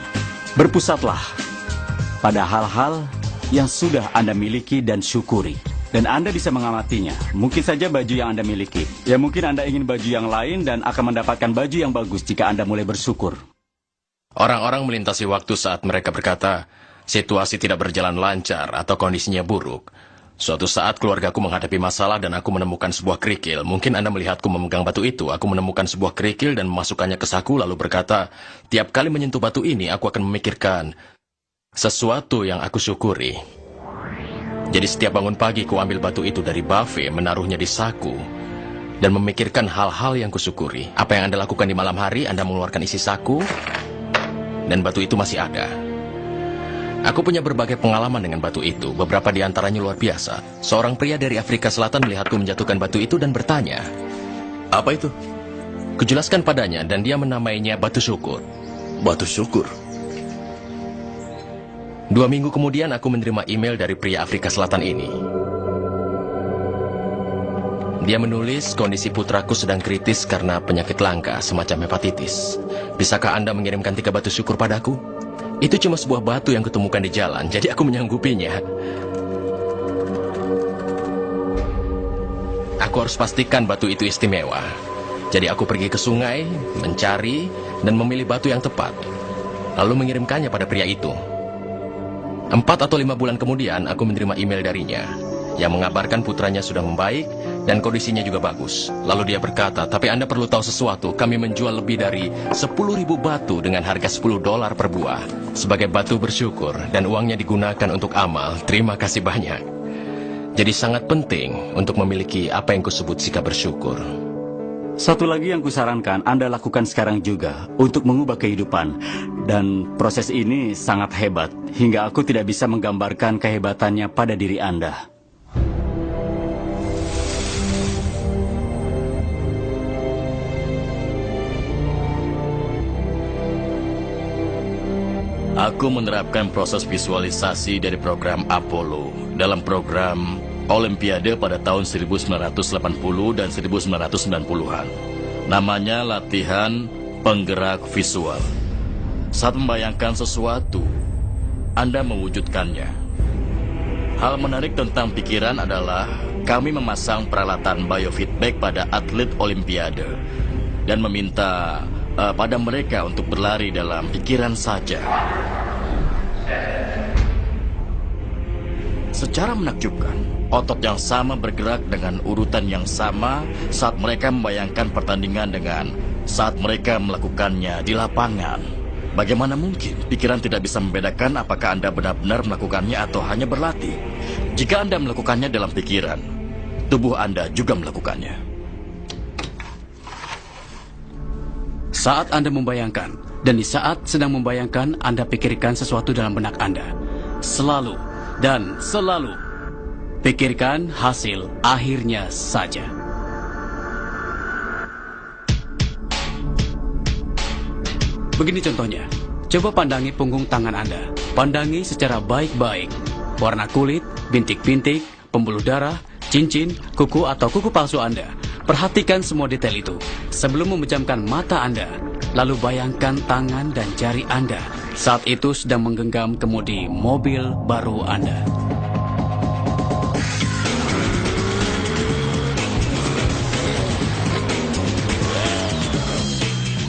Berpusatlah pada hal-hal yang sudah Anda miliki dan syukuri. Dan Anda bisa mengamatinya. Mungkin saja baju yang Anda miliki. Ya mungkin Anda ingin baju yang lain dan akan mendapatkan baju yang bagus jika Anda mulai bersyukur. Orang-orang melintasi waktu saat mereka berkata, situasi tidak berjalan lancar atau kondisinya buruk. Suatu saat keluargaku menghadapi masalah dan aku menemukan sebuah kerikil. Mungkin Anda melihatku memegang batu itu. Aku menemukan sebuah kerikil dan memasukkannya ke saku lalu berkata, tiap kali menyentuh batu ini aku akan memikirkan sesuatu yang aku syukuri. Jadi setiap bangun pagi ku ambil batu itu dari buffet, menaruhnya di saku, dan memikirkan hal-hal yang kusyukuri. Apa yang Anda lakukan di malam hari, Anda mengeluarkan isi saku, dan batu itu masih ada. Aku punya berbagai pengalaman dengan batu itu, beberapa di antaranya luar biasa. Seorang pria dari Afrika Selatan melihatku menjatuhkan batu itu dan bertanya, "Apa itu?" Kujelaskan padanya dan dia menamainya batu syukur. Batu syukur? 2 minggu kemudian aku menerima email dari pria Afrika Selatan ini. Dia menulis kondisi putraku sedang kritis karena penyakit langka semacam hepatitis. Bisakah Anda mengirimkan 3 batu syukur padaku? Itu cuma sebuah batu yang kutemukan di jalan, jadi aku menyanggupinya. Aku harus pastikan batu itu istimewa. Jadi aku pergi ke sungai, mencari, dan memilih batu yang tepat. Lalu mengirimkannya pada pria itu. 4 atau 5 bulan kemudian, aku menerima email darinya yang mengabarkan putranya sudah membaik dan kondisinya juga bagus. Lalu dia berkata, tapi Anda perlu tahu sesuatu, kami menjual lebih dari 10.000 batu dengan harga $10 per buah sebagai batu bersyukur dan uangnya digunakan untuk amal. Terima kasih banyak. Jadi sangat penting untuk memiliki apa yang kusebut sikap bersyukur. Satu lagi yang kusarankan Anda lakukan sekarang juga untuk mengubah kehidupan. Dan proses ini sangat hebat, hingga aku tidak bisa menggambarkan kehebatannya pada diri Anda. Aku menerapkan proses visualisasi dari program Apollo dalam program Olimpiade pada tahun 1980 dan 1990-an. Namanya latihan penggerak visual. Saat membayangkan sesuatu, Anda mewujudkannya. Hal menarik tentang pikiran adalah kami memasang peralatan biofeedback pada atlet Olimpiade dan meminta pada mereka untuk berlari dalam pikiran saja. Secara menakjubkan, otot yang sama bergerak dengan urutan yang sama saat mereka membayangkan pertandingan dengan saat mereka melakukannya di lapangan. Bagaimana mungkin pikiran tidak bisa membedakan apakah Anda benar-benar melakukannya atau hanya berlatih? Jika Anda melakukannya dalam pikiran, tubuh Anda juga melakukannya. Saat Anda membayangkan, dan di saat sedang membayangkan, Anda pikirkan sesuatu dalam benak Anda. Selalu dan selalu pikirkan hasil akhirnya saja. Begini contohnya, coba pandangi punggung tangan Anda. Pandangi secara baik-baik. Warna kulit, bintik-bintik, pembuluh darah, cincin, kuku atau kuku palsu Anda. Perhatikan semua detail itu sebelum memejamkan mata Anda. Lalu bayangkan tangan dan jari Anda saat itu sedang menggenggam kemudi mobil baru Anda.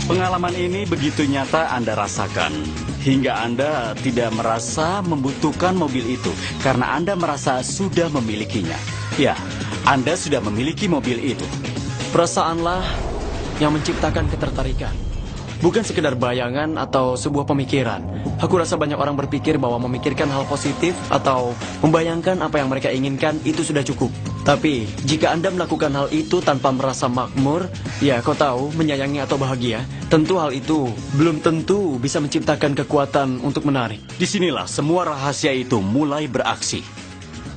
Pengalaman ini begitu nyata Anda rasakan, hingga Anda tidak merasa membutuhkan mobil itu, karena Anda merasa sudah memilikinya. Ya, Anda sudah memiliki mobil itu. Perasaanlah yang menciptakan ketertarikan. bukan sekedar bayangan atau sebuah pemikiran. Aku rasa banyak orang berpikir bahwa memikirkan hal positif atau membayangkan apa yang mereka inginkan itu sudah cukup. Tapi, jika Anda melakukan hal itu tanpa merasa makmur, ya kau tahu, menyayangi atau bahagia, tentu hal itu belum tentu bisa menciptakan kekuatan untuk menarik. Disinilah semua rahasia itu mulai beraksi.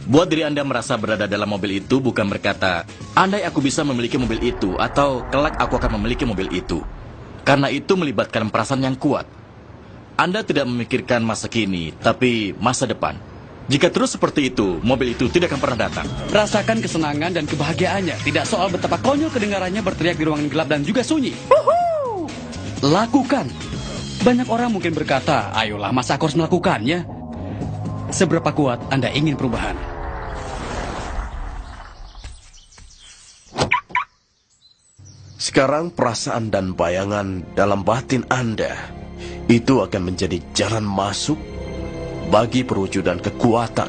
Buat diri Anda merasa berada dalam mobil itu bukan berkata, andai aku bisa memiliki mobil itu, atau kelak aku akan memiliki mobil itu. Karena itu melibatkan perasaan yang kuat. Anda tidak memikirkan masa kini, tapi masa depan. Jika terus seperti itu, mobil itu tidak akan pernah datang. Rasakan kesenangan dan kebahagiaannya. Tidak soal betapa konyol kedengarannya berteriak di ruangan gelap dan juga sunyi. Lakukan. Banyak orang mungkin berkata, ayolah, masa aku harus melakukannya? Seberapa kuat Anda ingin perubahan? Sekarang perasaan dan bayangan dalam batin Anda itu akan menjadi jalan masuk bagi perwujudan kekuatan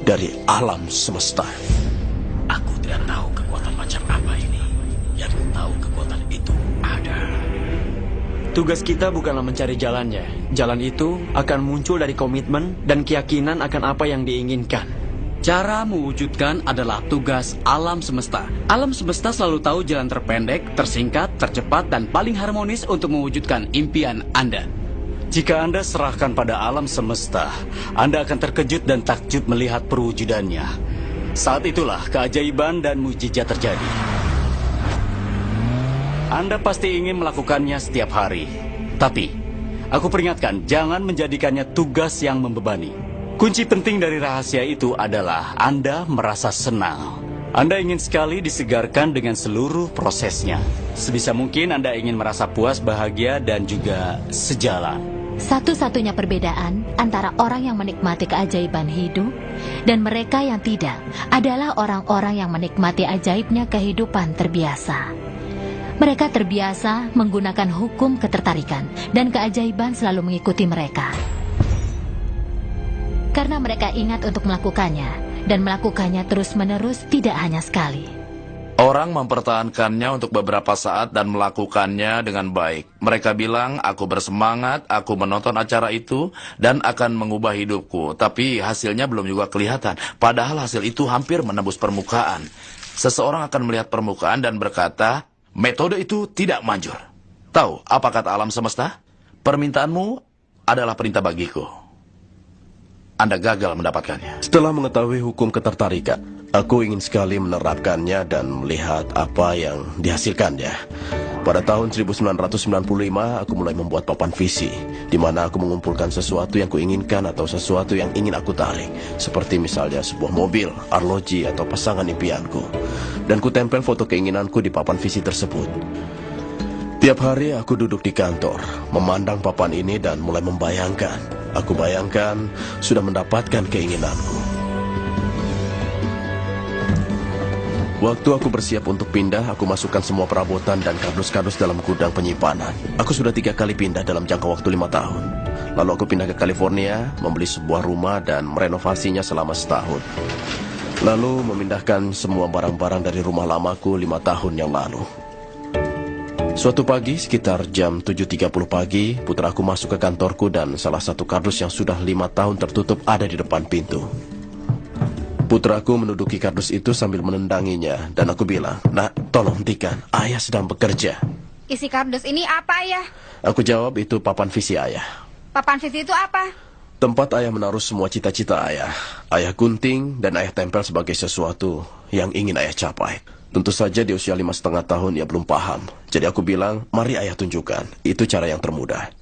dari alam semesta. Aku tidak tahu kekuatan macam apa ini. Yang tahu kekuatan itu ada. Tugas kita bukanlah mencari jalannya. Jalan itu akan muncul dari komitmen dan keyakinan akan apa yang diinginkan. Cara mewujudkan adalah tugas alam semesta. Alam semesta selalu tahu jalan terpendek, tersingkat, tercepat, dan paling harmonis untuk mewujudkan impian Anda. Jika Anda serahkan pada alam semesta, Anda akan terkejut dan takjub melihat perwujudannya. Saat itulah keajaiban dan mukjizat terjadi. Anda pasti ingin melakukannya setiap hari. Tapi, aku peringatkan, jangan menjadikannya tugas yang membebani. Kunci penting dari rahasia itu adalah Anda merasa senang. Anda ingin sekali disegarkan dengan seluruh prosesnya. Sebisa mungkin Anda ingin merasa puas, bahagia, dan juga sejalan. Satu-satunya perbedaan antara orang yang menikmati keajaiban hidup dan mereka yang tidak adalah orang-orang yang menikmati ajaibnya kehidupan terbiasa. Mereka terbiasa menggunakan hukum ketertarikan dan keajaiban selalu mengikuti mereka. Karena mereka ingat untuk melakukannya dan melakukannya terus-menerus, tidak hanya sekali. Orang mempertahankannya untuk beberapa saat dan melakukannya dengan baik. Mereka bilang, aku bersemangat, aku menonton acara itu, dan akan mengubah hidupku. Tapi hasilnya belum juga kelihatan. Padahal hasil itu hampir menembus permukaan. Seseorang akan melihat permukaan dan berkata, metode itu tidak manjur. Tahu apa kata alam semesta? Permintaanmu adalah perintah bagiku. Anda gagal mendapatkannya. Setelah mengetahui hukum ketertarikan, aku ingin sekali menerapkannya dan melihat apa yang dihasilkannya. Pada tahun 1995, aku mulai membuat papan visi, di mana aku mengumpulkan sesuatu yang kuinginkan atau sesuatu yang ingin aku tarik, seperti misalnya sebuah mobil, arloji, atau pasangan impianku. Dan kutempel foto keinginanku di papan visi tersebut. Tiap hari aku duduk di kantor, memandang papan ini dan mulai membayangkan. Aku bayangkan sudah mendapatkan keinginanku. Waktu aku bersiap untuk pindah, aku masukkan semua perabotan dan kardus-kardus dalam gudang penyimpanan. Aku sudah 3 kali pindah dalam jangka waktu 5 tahun. Lalu aku pindah ke California, membeli sebuah rumah dan merenovasinya selama setahun. Lalu memindahkan semua barang-barang dari rumah lamaku 5 tahun yang lalu. Suatu pagi, sekitar jam 7.30 pagi, putraku masuk ke kantorku dan salah satu kardus yang sudah 5 tahun tertutup ada di depan pintu. Putraku menduduki kardus itu sambil menendanginya, dan aku bilang, "Nak, tolong hentikan, ayah sedang bekerja." Isi kardus ini apa, Ayah? Aku jawab, itu papan visi ayah. Papan visi itu apa? Tempat ayah menaruh semua cita-cita ayah. Ayah gunting dan ayah tempel sebagai sesuatu yang ingin ayah capai. Tentu saja di usia 5,5 tahun ia belum paham. Jadi aku bilang, mari ayah tunjukkan. Itu cara yang termudah.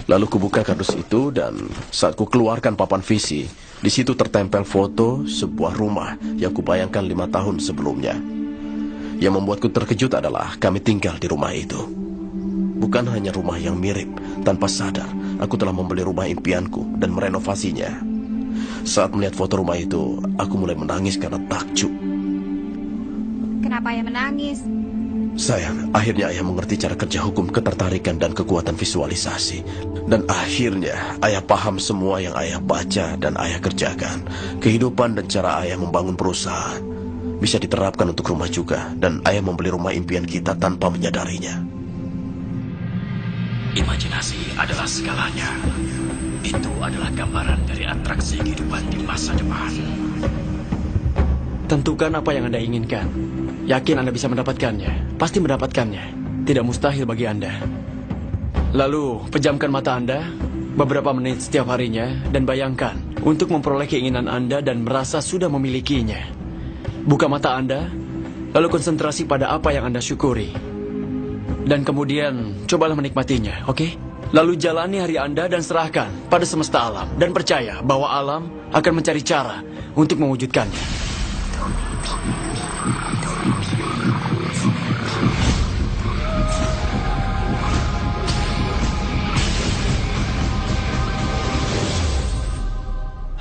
Lalu kubuka kardus itu dan saat ku keluarkan papan visi, di situ tertempel foto sebuah rumah yang kubayangkan 5 tahun sebelumnya. Yang membuatku terkejut adalah kami tinggal di rumah itu. Bukan hanya rumah yang mirip, tanpa sadar aku telah membeli rumah impianku dan merenovasinya. Saat melihat foto rumah itu, aku mulai menangis karena takjub. Kenapa Ayah menangis? Sayang, akhirnya ayah mengerti cara kerja hukum ketertarikan dan kekuatan visualisasi. Dan akhirnya ayah paham semua yang ayah baca dan ayah kerjakan. Kehidupan dan cara ayah membangun perusahaan bisa diterapkan untuk rumah juga. Dan ayah membeli rumah impian kita tanpa menyadarinya. Imajinasi adalah segalanya. Itu adalah gambaran dari atraksi kehidupan di masa depan. Tentukan apa yang Anda inginkan. Yakin Anda bisa mendapatkannya. Pasti mendapatkannya. Tidak mustahil bagi Anda. Lalu, pejamkan mata Anda beberapa menit setiap harinya dan bayangkan untuk memperoleh keinginan Anda dan merasa sudah memilikinya. Buka mata Anda, lalu konsentrasi pada apa yang Anda syukuri. Dan kemudian, cobalah menikmatinya, oke? Lalu jalani hari Anda dan serahkan pada semesta alam. Dan percaya bahwa alam akan mencari cara untuk mewujudkannya.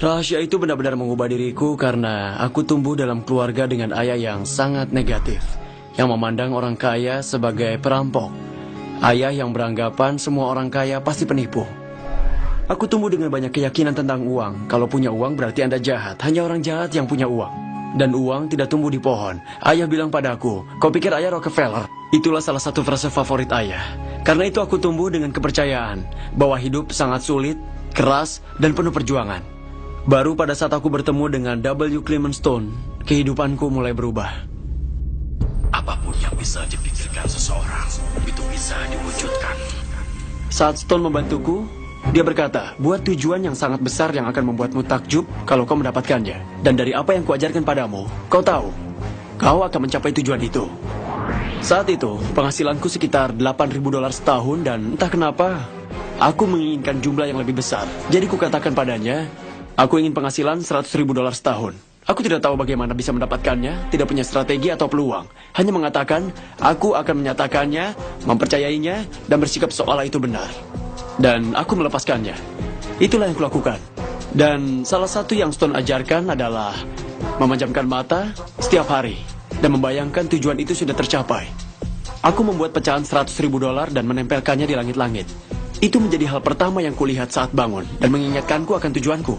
Rahasia itu benar-benar mengubah diriku karena aku tumbuh dalam keluarga dengan ayah yang sangat negatif, yang memandang orang kaya sebagai perampok. Ayah yang beranggapan semua orang kaya pasti penipu. Aku tumbuh dengan banyak keyakinan tentang uang. Kalau punya uang berarti Anda jahat. Hanya orang jahat yang punya uang. Dan uang tidak tumbuh di pohon. Ayah bilang padaku, kau pikir ayah Rockefeller? Itulah salah satu frase favorit ayah. Karena itu aku tumbuh dengan kepercayaan bahwa hidup sangat sulit, keras, dan penuh perjuangan. Baru pada saat aku bertemu dengan W. Clement Stone, kehidupanku mulai berubah. Apapun yang bisa dipikirkan seseorang, itu bisa diwujudkan. Saat Stone membantuku, dia berkata, buat tujuan yang sangat besar yang akan membuatmu takjub kalau kau mendapatkannya. Dan dari apa yang kuajarkan padamu, kau tahu, kau akan mencapai tujuan itu. Saat itu, penghasilanku sekitar $8.000 setahun dan entah kenapa, aku menginginkan jumlah yang lebih besar. Jadi kukatakan padanya, aku ingin penghasilan $100.000 setahun. Aku tidak tahu bagaimana bisa mendapatkannya, tidak punya strategi atau peluang. Hanya mengatakan, aku akan menyatakannya, mempercayainya, dan bersikap seolah itu benar. Dan aku melepaskannya. Itulah yang kulakukan. Dan salah satu yang Stone ajarkan adalah memejamkan mata setiap hari dan membayangkan tujuan itu sudah tercapai. Aku membuat pecahan $100.000 dan menempelkannya di langit-langit. Itu menjadi hal pertama yang kulihat saat bangun dan mengingatkanku akan tujuanku.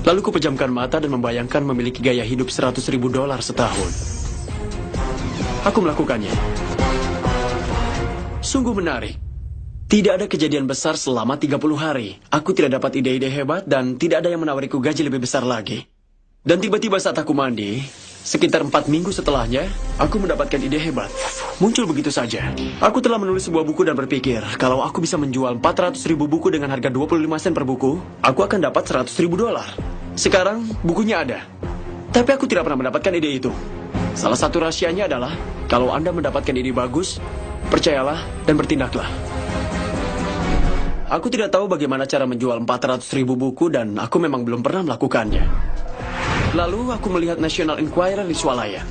Lalu kupejamkan mata dan membayangkan memiliki gaya hidup $100.000 setahun. Aku melakukannya. Sungguh menarik. Tidak ada kejadian besar selama 30 hari. Aku tidak dapat ide-ide hebat dan tidak ada yang menawariku gaji lebih besar lagi. Dan tiba-tiba saat aku mandi, sekitar 4 minggu setelahnya, aku mendapatkan ide hebat. Muncul begitu saja. Aku telah menulis sebuah buku dan berpikir, kalau aku bisa menjual 400.000 buku dengan harga 25 sen per buku, aku akan dapat $100.000. Sekarang, bukunya ada. Tapi aku tidak pernah mendapatkan ide itu. Salah satu rahasianya adalah, kalau Anda mendapatkan ide bagus, percayalah dan bertindaklah. Aku tidak tahu bagaimana cara menjual 400.000 buku dan aku memang belum pernah melakukannya. Lalu aku melihat National Enquirer di swalaya.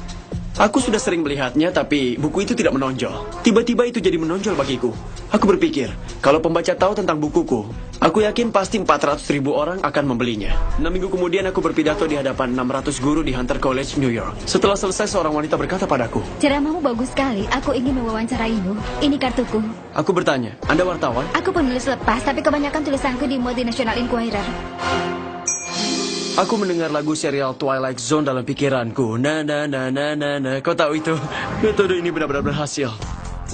Aku sudah sering melihatnya, tapi buku itu tidak menonjol. Tiba-tiba itu jadi menonjol bagiku. Aku berpikir, kalau pembaca tahu tentang bukuku, aku yakin pasti 400.000 orang akan membelinya. 6 minggu kemudian aku berpidato di hadapan 600 guru di Hunter College, New York. Setelah selesai, seorang wanita berkata padaku, Ceramahmu bagus sekali. Aku ingin mewawancaraimu. Ini kartuku. Aku bertanya, Anda wartawan? Aku penulis lepas, tapi kebanyakan tulisanku dimuat di National Enquirer. Aku mendengar lagu serial Twilight Zone dalam pikiranku. Na. Kau tahu itu? Metode ini benar-benar berhasil.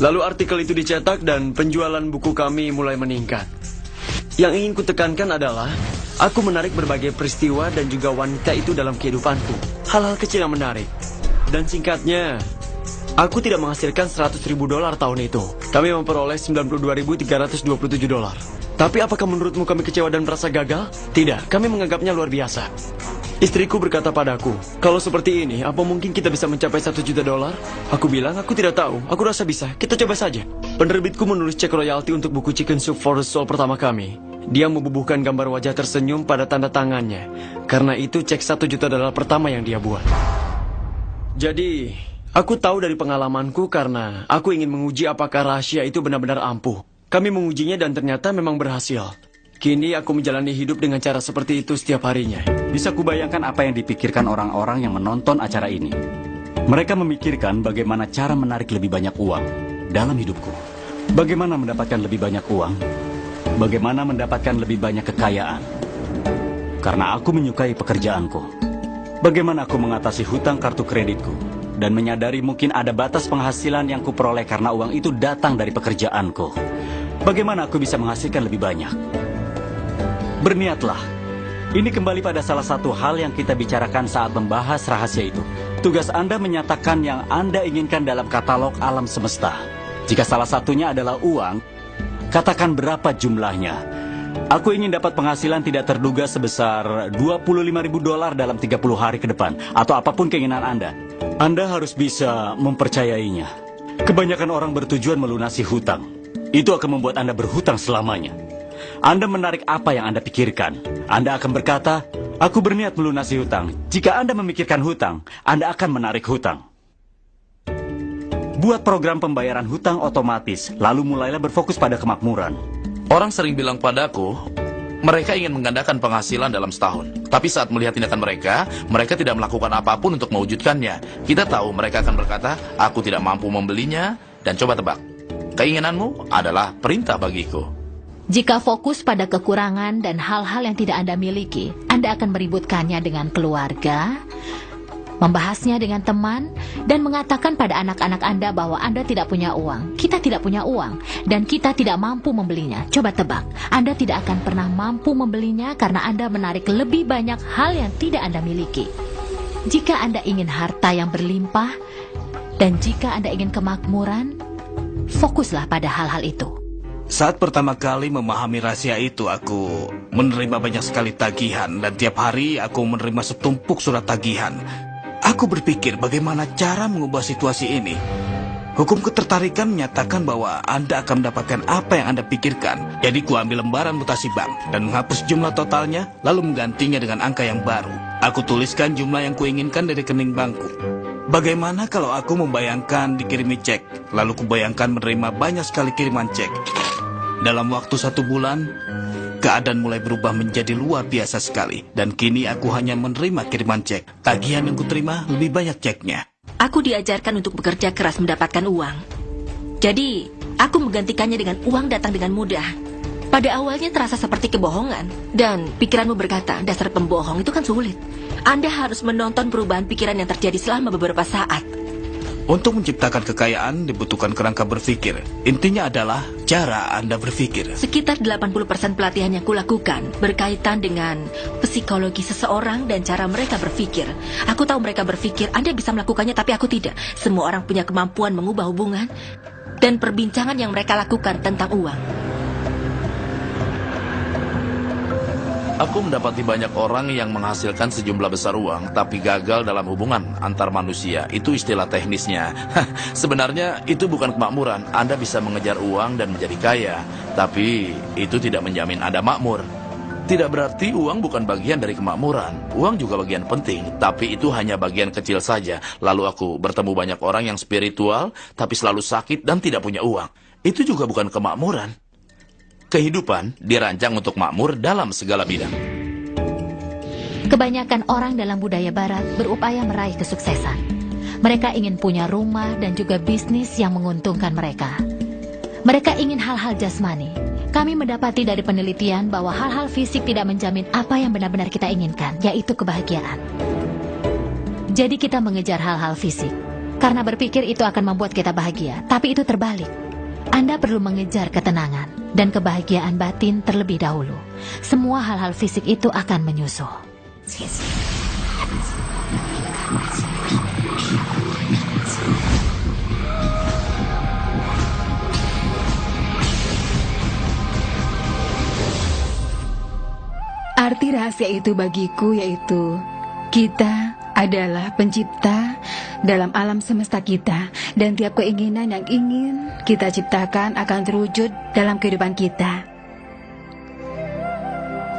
Lalu artikel itu dicetak dan penjualan buku kami mulai meningkat. Yang ingin kutekankan adalah, aku menarik berbagai peristiwa dan juga wanita itu dalam kehidupanku. Hal-hal kecil yang menarik. Dan singkatnya, aku tidak menghasilkan $100.000 tahun itu. Kami memperoleh $92.327. Tapi apakah menurutmu kami kecewa dan merasa gagal? Tidak, kami menganggapnya luar biasa. Istriku berkata padaku, kalau seperti ini, apa mungkin kita bisa mencapai $1 juta? Aku bilang, aku tidak tahu. Aku rasa bisa. Kita coba saja. Penerbitku menulis cek royalti untuk buku Chicken Soup for the Soul pertama kami. Dia membubuhkan gambar wajah tersenyum pada tanda tangannya. Karena itu cek $1 juta pertama yang dia buat. Jadi, aku tahu dari pengalamanku karena aku ingin menguji apakah rahasia itu benar-benar ampuh. Kami mengujinya dan ternyata memang berhasil. Kini aku menjalani hidup dengan cara seperti itu setiap harinya. Bisa kubayangkan apa yang dipikirkan orang-orang yang menonton acara ini. Mereka memikirkan bagaimana cara menarik lebih banyak uang dalam hidupku. Bagaimana mendapatkan lebih banyak uang. Bagaimana mendapatkan lebih banyak kekayaan. Karena aku menyukai pekerjaanku. Bagaimana aku mengatasi hutang kartu kreditku. dan menyadari mungkin ada batas penghasilan yang kuperoleh karena uang itu datang dari pekerjaanku. Bagaimana aku bisa menghasilkan lebih banyak? Berniatlah. Ini kembali pada salah satu hal yang kita bicarakan saat membahas rahasia itu. Tugas Anda menyatakan yang Anda inginkan dalam katalog alam semesta. Jika salah satunya adalah uang, katakan berapa jumlahnya. Aku ingin dapat penghasilan tidak terduga sebesar $25.000 dalam 30 hari ke depan, atau apapun keinginan Anda. Anda harus bisa mempercayainya. Kebanyakan orang bertujuan melunasi hutang. Itu akan membuat Anda berhutang selamanya. Anda menarik apa yang Anda pikirkan. Anda akan berkata, aku berniat melunasi hutang. Jika Anda memikirkan hutang, Anda akan menarik hutang. Buat program pembayaran hutang otomatis, lalu mulailah berfokus pada kemakmuran. Orang sering bilang padaku, mereka ingin menggandakan penghasilan dalam setahun. Tapi saat melihat tindakan mereka, mereka tidak melakukan apapun untuk mewujudkannya. Kita tahu mereka akan berkata, aku tidak mampu membelinya, dan coba tebak. Keinginanmu adalah perintah bagiku. Jika fokus pada kekurangan dan hal-hal yang tidak Anda miliki, Anda akan meributkannya dengan keluarga, membahasnya dengan teman, dan mengatakan pada anak-anak Anda bahwa Anda tidak punya uang, kita tidak punya uang, dan kita tidak mampu membelinya. Coba tebak, Anda tidak akan pernah mampu membelinya karena Anda menarik lebih banyak hal yang tidak Anda miliki. Jika Anda ingin harta yang berlimpah, dan jika Anda ingin kemakmuran, fokuslah pada hal-hal itu. Saat pertama kali memahami rahasia itu, aku menerima banyak sekali tagihan, dan tiap hari aku menerima setumpuk surat tagihan. Aku berpikir bagaimana cara mengubah situasi ini. Hukum ketertarikan menyatakan bahwa Anda akan mendapatkan apa yang Anda pikirkan. Jadi ku ambil lembaran mutasi bank dan menghapus jumlah totalnya, lalu menggantinya dengan angka yang baru. Aku tuliskan jumlah yang kuinginkan dari rekening bankku. Bagaimana kalau aku membayangkan dikirimi cek, lalu kubayangkan menerima banyak sekali kiriman cek. Dalam waktu 1 bulan, keadaan mulai berubah menjadi luar biasa sekali. Dan kini aku hanya menerima kiriman cek. Tagihan yang kuterima lebih banyak ceknya. Aku diajarkan untuk bekerja keras mendapatkan uang. Jadi, aku menggantikannya dengan uang datang dengan mudah. Pada awalnya terasa seperti kebohongan. Dan pikiranmu berkata, dasar pembohong itu kan sulit. Anda harus menonton perubahan pikiran yang terjadi selama beberapa saat. Untuk menciptakan kekayaan dibutuhkan kerangka berpikir. Intinya adalah cara Anda berpikir. Sekitar 80% pelatihan yang kulakukan berkaitan dengan psikologi seseorang dan cara mereka berpikir. Aku tahu mereka berpikir, Anda bisa melakukannya tapi aku tidak. Semua orang punya kemampuan mengubah hubungan dan perbincangan yang mereka lakukan tentang uang. Aku mendapati banyak orang yang menghasilkan sejumlah besar uang, tapi gagal dalam hubungan antar manusia. Itu istilah teknisnya. Sebenarnya itu bukan kemakmuran. Anda bisa mengejar uang dan menjadi kaya, tapi itu tidak menjamin Anda makmur. Tidak berarti uang bukan bagian dari kemakmuran. Uang juga bagian penting, tapi itu hanya bagian kecil saja. Lalu aku bertemu banyak orang yang spiritual, tapi selalu sakit dan tidak punya uang. Itu juga bukan kemakmuran. Kehidupan dirancang untuk makmur dalam segala bidang. Kebanyakan orang dalam budaya barat berupaya meraih kesuksesan. Mereka ingin punya rumah dan juga bisnis yang menguntungkan mereka. Mereka ingin hal-hal jasmani. Kami mendapati dari penelitian bahwa hal-hal fisik tidak menjamin apa yang benar-benar kita inginkan, yaitu kebahagiaan. Jadi kita mengejar hal-hal fisik, karena berpikir itu akan membuat kita bahagia. Tapi itu terbalik. Anda perlu mengejar ketenangan dan kebahagiaan batin terlebih dahulu. Semua hal-hal fisik itu akan menyusul. Arti rahasia itu bagiku yaitu kita adalah pencipta dalam alam semesta kita, dan tiap keinginan yang ingin kita ciptakan akan terwujud dalam kehidupan kita.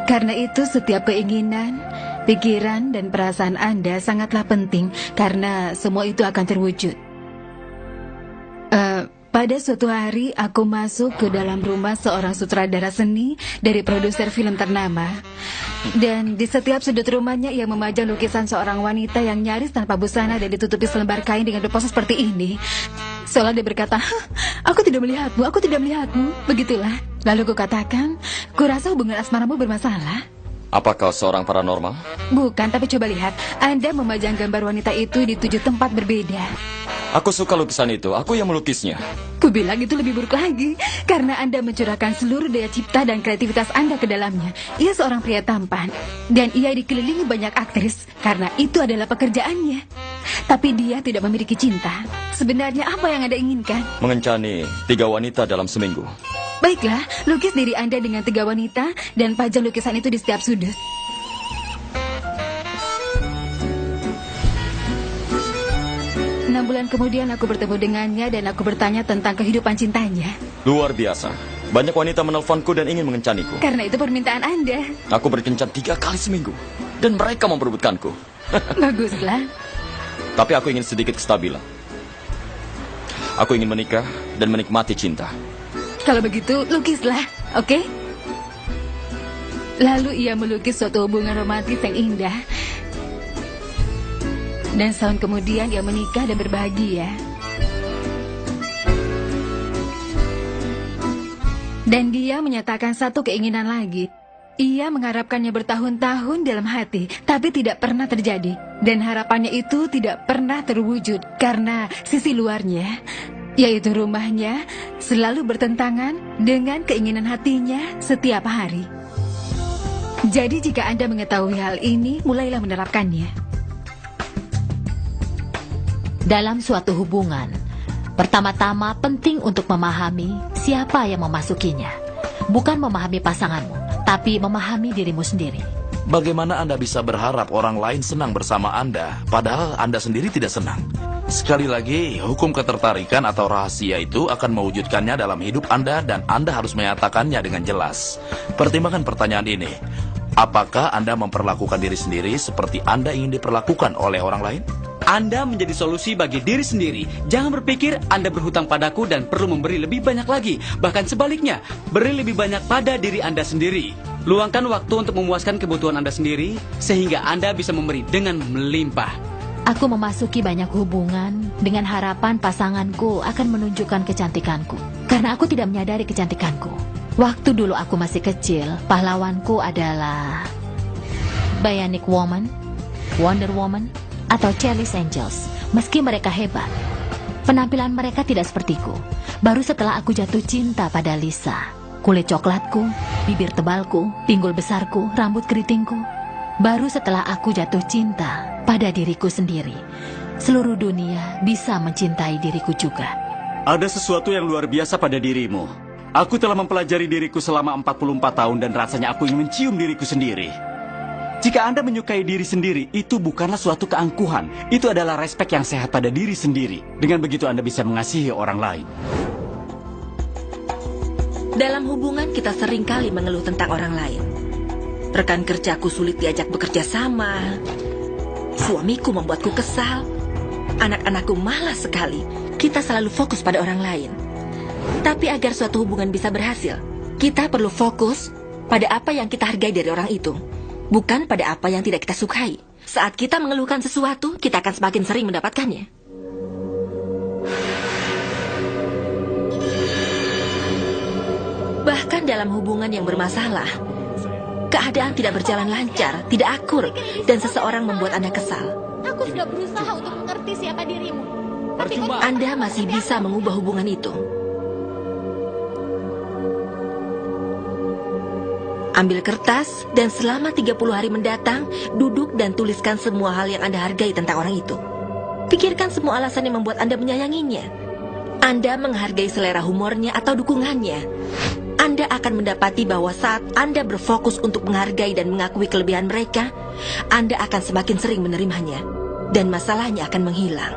Karena itu setiap keinginan, pikiran, dan perasaan Anda sangatlah penting karena semua itu akan terwujud. Pada suatu hari aku masuk ke dalam rumah seorang sutradara seni dari produser film ternama. Dan di setiap sudut rumahnya ia memajang lukisan seorang wanita yang nyaris tanpa busana dan ditutupi selembar kain dengan berpose seperti ini. Seolah dia berkata, aku tidak melihatmu, aku tidak melihatmu. Begitulah. Lalu ku katakan, ku rasa hubungan asmaramu bermasalah. Apa kau seorang paranormal? Bukan, tapi coba lihat. Anda memajang gambar wanita itu di 7 tempat berbeda. Aku suka lukisan itu, aku yang melukisnya. Kubilang itu lebih buruk lagi, karena Anda mencurahkan seluruh daya cipta dan kreativitas Anda ke dalamnya. Ia seorang pria tampan, dan ia dikelilingi banyak aktris, karena itu adalah pekerjaannya. Tapi dia tidak memiliki cinta. Sebenarnya apa yang Anda inginkan? Mengencani 3 wanita dalam seminggu. Baiklah, lukis diri Anda dengan 3 wanita, dan pajang lukisan itu di setiap sudut. Bulan kemudian aku bertemu dengannya dan aku bertanya tentang kehidupan cintanya. Luar biasa. Banyak wanita menelponku dan ingin mengencaniku. Karena itu permintaan Anda. Aku berkencan 3 kali seminggu. Dan mereka memperebutkanku. Baguslah. Tapi aku ingin sedikit kestabilan. Aku ingin menikah dan menikmati cinta. Kalau begitu, lukislah, oke? Lalu ia melukis suatu hubungan romantis yang indah. Dan setahun kemudian ia menikah dan berbahagia. Dan dia menyatakan satu keinginan lagi. Ia mengharapkannya bertahun-tahun dalam hati, tapi tidak pernah terjadi. Dan harapannya itu tidak pernah terwujud karena sisi luarnya, yaitu rumahnya, selalu bertentangan dengan keinginan hatinya setiap hari. Jadi jika Anda mengetahui hal ini, mulailah menerapkannya. Dalam suatu hubungan, pertama-tama penting untuk memahami siapa yang memasukinya. Bukan memahami pasanganmu, tapi memahami dirimu sendiri. Bagaimana Anda bisa berharap orang lain senang bersama Anda, padahal Anda sendiri tidak senang? Sekali lagi, hukum ketertarikan atau rahasia itu akan mewujudkannya dalam hidup Anda dan Anda harus menyatakannya dengan jelas. Pertimbangkan pertanyaan ini. Apakah Anda memperlakukan diri sendiri seperti Anda ingin diperlakukan oleh orang lain? Anda menjadi solusi bagi diri sendiri. Jangan berpikir Anda berhutang padaku dan perlu memberi lebih banyak lagi. Bahkan sebaliknya, beri lebih banyak pada diri Anda sendiri. Luangkan waktu untuk memuaskan kebutuhan Anda sendiri, sehingga Anda bisa memberi dengan melimpah. Aku memasuki banyak hubungan dengan harapan pasanganku akan menunjukkan kecantikanku. Karena aku tidak menyadari kecantikanku. Waktu dulu aku masih kecil, pahlawanku adalah Bionic Woman, Wonder Woman, atau Charlie's Angels. Meski mereka hebat, penampilan mereka tidak sepertiku. Baru setelah aku jatuh cinta pada Lisa, kulit coklatku, bibir tebalku, pinggul besarku, rambut keritingku. Baru setelah aku jatuh cinta pada diriku sendiri, seluruh dunia bisa mencintai diriku juga. Ada sesuatu yang luar biasa pada dirimu. Aku telah mempelajari diriku selama 44 tahun dan rasanya aku ingin mencium diriku sendiri. Jika Anda menyukai diri sendiri, itu bukanlah suatu keangkuhan. Itu adalah respek yang sehat pada diri sendiri. Dengan begitu Anda bisa mengasihi orang lain. Dalam hubungan kita seringkali mengeluh tentang orang lain. Rekan kerjaku sulit diajak bekerja sama. Suamiku membuatku kesal. Anak-anakku malas sekali. Kita selalu fokus pada orang lain. Tapi agar suatu hubungan bisa berhasil, kita perlu fokus pada apa yang kita hargai dari orang itu. Bukan pada apa yang tidak kita sukai. Saat kita mengeluhkan sesuatu, kita akan semakin sering mendapatkannya. Bahkan dalam hubungan yang bermasalah, keadaan tidak berjalan lancar, tidak akur, dan seseorang membuat Anda kesal. Aku sudah berusaha untuk mengerti siapa dirimu. Anda masih bisa mengubah hubungan itu. Ambil kertas dan selama 30 hari mendatang, duduk dan tuliskan semua hal yang Anda hargai tentang orang itu. Pikirkan semua alasan yang membuat Anda menyayanginya. Anda menghargai selera humornya atau dukungannya. Anda akan mendapati bahwa saat Anda berfokus untuk menghargai dan mengakui kelebihan mereka, Anda akan semakin sering menerimanya, dan masalahnya akan menghilang.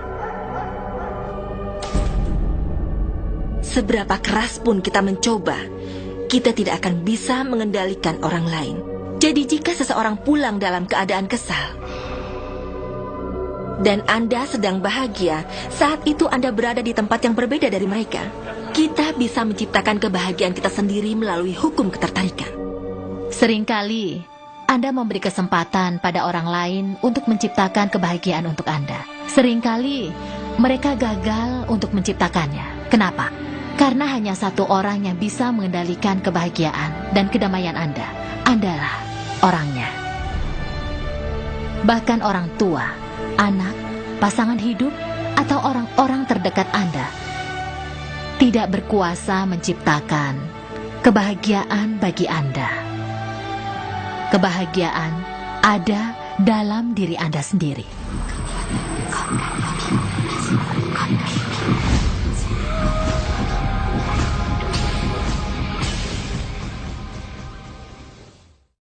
Seberapa keras pun kita mencoba, kita tidak akan bisa mengendalikan orang lain. Jadi jika seseorang pulang dalam keadaan kesal, dan Anda sedang bahagia, saat itu Anda berada di tempat yang berbeda dari mereka. Kita bisa menciptakan kebahagiaan kita sendiri melalui hukum ketertarikan. Seringkali Anda memberi kesempatan pada orang lain untuk menciptakan kebahagiaan untuk Anda. Seringkali mereka gagal untuk menciptakannya. Kenapa? Karena hanya satu orang yang bisa mengendalikan kebahagiaan dan kedamaian Anda adalah orangnya. Bahkan orang tua, anak, pasangan hidup, atau orang-orang terdekat Anda tidak berkuasa menciptakan kebahagiaan bagi Anda. Kebahagiaan ada dalam diri Anda sendiri.